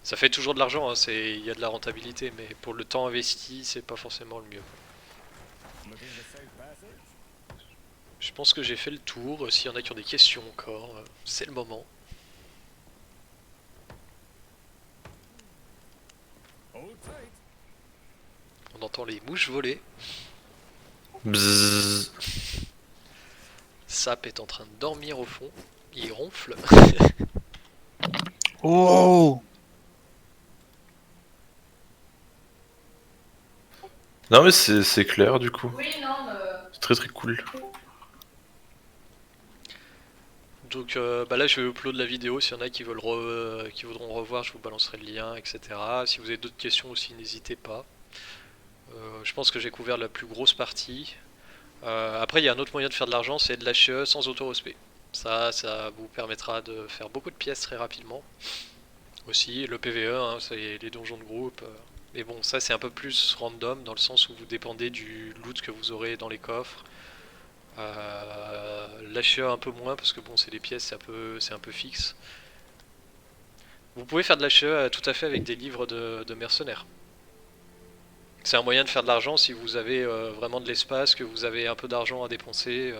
Ça fait toujours de l'argent, hein, il y a de la rentabilité, mais pour le temps investi c'est pas forcément le mieux. Je pense que j'ai fait le tour, s'il y en a qui ont des questions encore, c'est le moment. On entend les mouches voler. Bzzz. Sap est en train de dormir au fond, il ronfle. Oh! Non mais c'est clair du coup. Oui, non, C'est très très cool. Donc là je vais upload la vidéo, s'il y en a qui voudront revoir, je vous balancerai le lien, etc. Si vous avez d'autres questions aussi, n'hésitez pas. Je pense que j'ai couvert la plus grosse partie. Après il y a un autre moyen de faire de l'argent, c'est de l'HE sans auto-respect. Ça vous permettra de faire beaucoup de pièces très rapidement. Aussi le PVE, hein, c'est les donjons de groupe. Mais bon, ça c'est un peu plus random dans le sens où vous dépendez du loot que vous aurez dans les coffres. L'HE un peu moins parce que bon c'est des pièces, c'est un peu fixe. Vous pouvez faire de l'HE tout à fait avec des livres de mercenaires. C'est un moyen de faire de l'argent si vous avez vraiment de l'espace, que vous avez un peu d'argent à dépenser.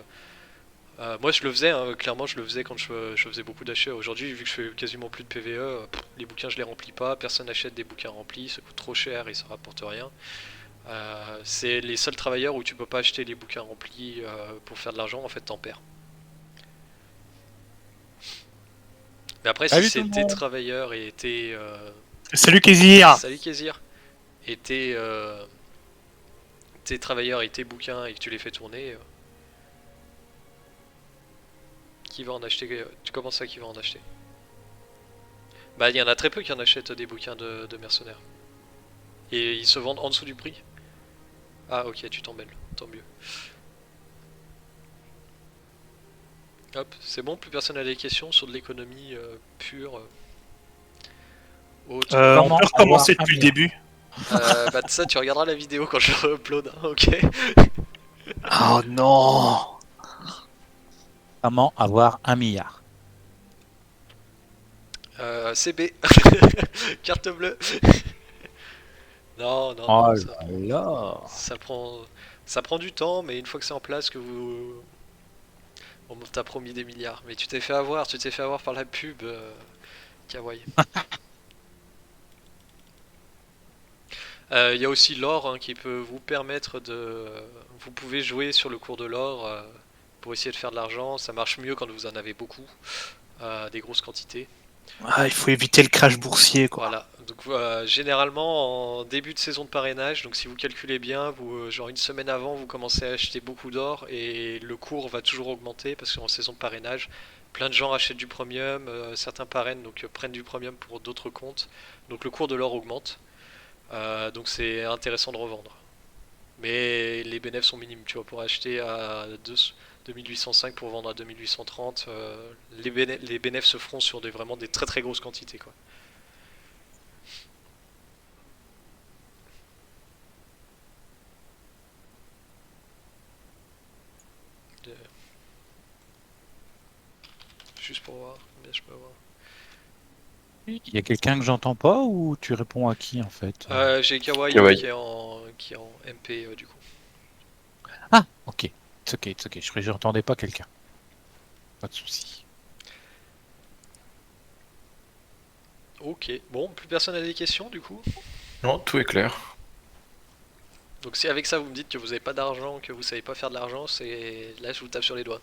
Moi je le faisais, hein, clairement je le faisais quand je faisais beaucoup d'HE. Aujourd'hui vu que je fais quasiment plus de PVE, les bouquins je les remplis pas, personne n'achète des bouquins remplis, ça coûte trop cher et ça rapporte rien. C'est les seuls travailleurs où tu peux pas acheter les bouquins remplis pour faire de l'argent, en fait t'en perds. Mais après Salut si tout le c'est tes monde. travailleurs et tes... Salut Kézir! Salut Kézir! Et tes travailleurs et tes bouquins et que tu les fais tourner... qui va en acheter? Tu commences à qui va en acheter? Bah il y en a très peu qui en achètent des bouquins de mercenaires. Et ils se vendent en dessous du prix. Ah ok, tu t'en mêles, tant mieux. Hop, c'est bon, plus personne n'a des questions sur de l'économie pure. Autre. On Comment peut recommencer avoir depuis le un début. Bah ça tu regarderas la vidéo quand je upload, hein, ok. Oh non! Comment avoir 1 milliard? CB. Carte bleue. Non, non, Oh non, là là! ça prend du temps, mais une fois que c'est en place que vous... On t'a promis des milliards. Mais tu t'es fait avoir par la pub, Kawaii. Il y a aussi l'or hein, qui peut vous permettre de... Vous pouvez jouer sur le cours de l'or pour essayer de faire de l'argent. Ça marche mieux quand vous en avez beaucoup, des grosses quantités. Ah, il faut éviter le crash boursier, quoi. Voilà. Donc généralement en début de saison de parrainage, donc si vous calculez bien, vous genre une semaine avant, vous commencez à acheter beaucoup d'or et le cours va toujours augmenter parce qu'en saison de parrainage, plein de gens achètent du premium, certains parrainent donc prennent du premium pour d'autres comptes, donc le cours de l'or augmente. Donc c'est intéressant de revendre. Mais les bénéfices sont minimes, tu vois, pour acheter à 2805 pour vendre à 2830. Les bénéfices se feront sur vraiment des très très grosses quantités, quoi. De- Juste pour voir combien je peux avoir. Il y a quelqu'un que j'entends pas ou tu réponds à qui en fait? J'ai Kawaii Kawaii. qui est en MP du coup. Ah, ok. It's ok, it's ok. Je croyais que j'entendais pas quelqu'un. Pas de souci. Ok, bon, plus personne a des questions du coup. Non, tout est clair. Donc si avec ça vous me dites que vous avez pas d'argent, que vous savez pas faire de l'argent, c'est là je vous tape sur les doigts.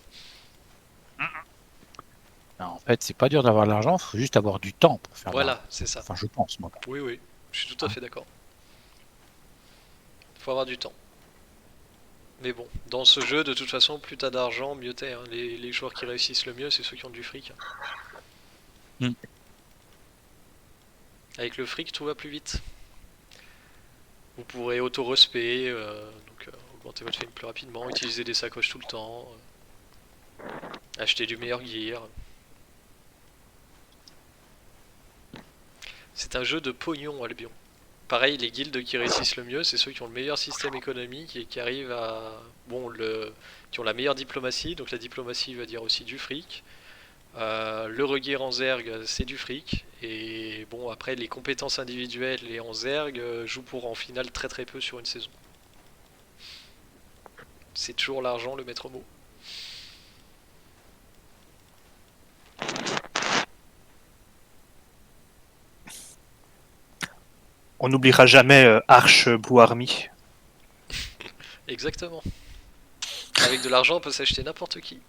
Non, en fait, c'est pas dur d'avoir de l'argent, faut juste avoir du temps pour faire de Voilà, l'argent. c'est ça. Enfin, je pense, moi. Oui, oui, je suis tout à fait d'accord. Faut avoir du temps. Mais bon, dans ce jeu, de toute façon, plus t'as d'argent, mieux t'es, hein. Les joueurs qui réussissent le mieux, c'est ceux qui ont du fric. Mm. Avec le fric, tout va plus vite. Vous pourrez auto-respect, donc augmenter votre fame plus rapidement, utiliser des sacoches tout le temps, acheter du meilleur gear. C'est un jeu de pognon, Albion. Pareil, les guildes qui réussissent le mieux, c'est ceux qui ont le meilleur système économique et qui arrivent à... Bon, qui ont la meilleure diplomatie, donc la diplomatie veut dire aussi du fric. Le regear en zerg, c'est du fric. Et bon, après, les compétences individuelles et en zerg jouent pour en finale très très peu sur une saison. C'est toujours l'argent le maître mot. On n'oubliera jamais Arch Blue Army. Exactement. Avec de l'argent, on peut s'acheter n'importe qui.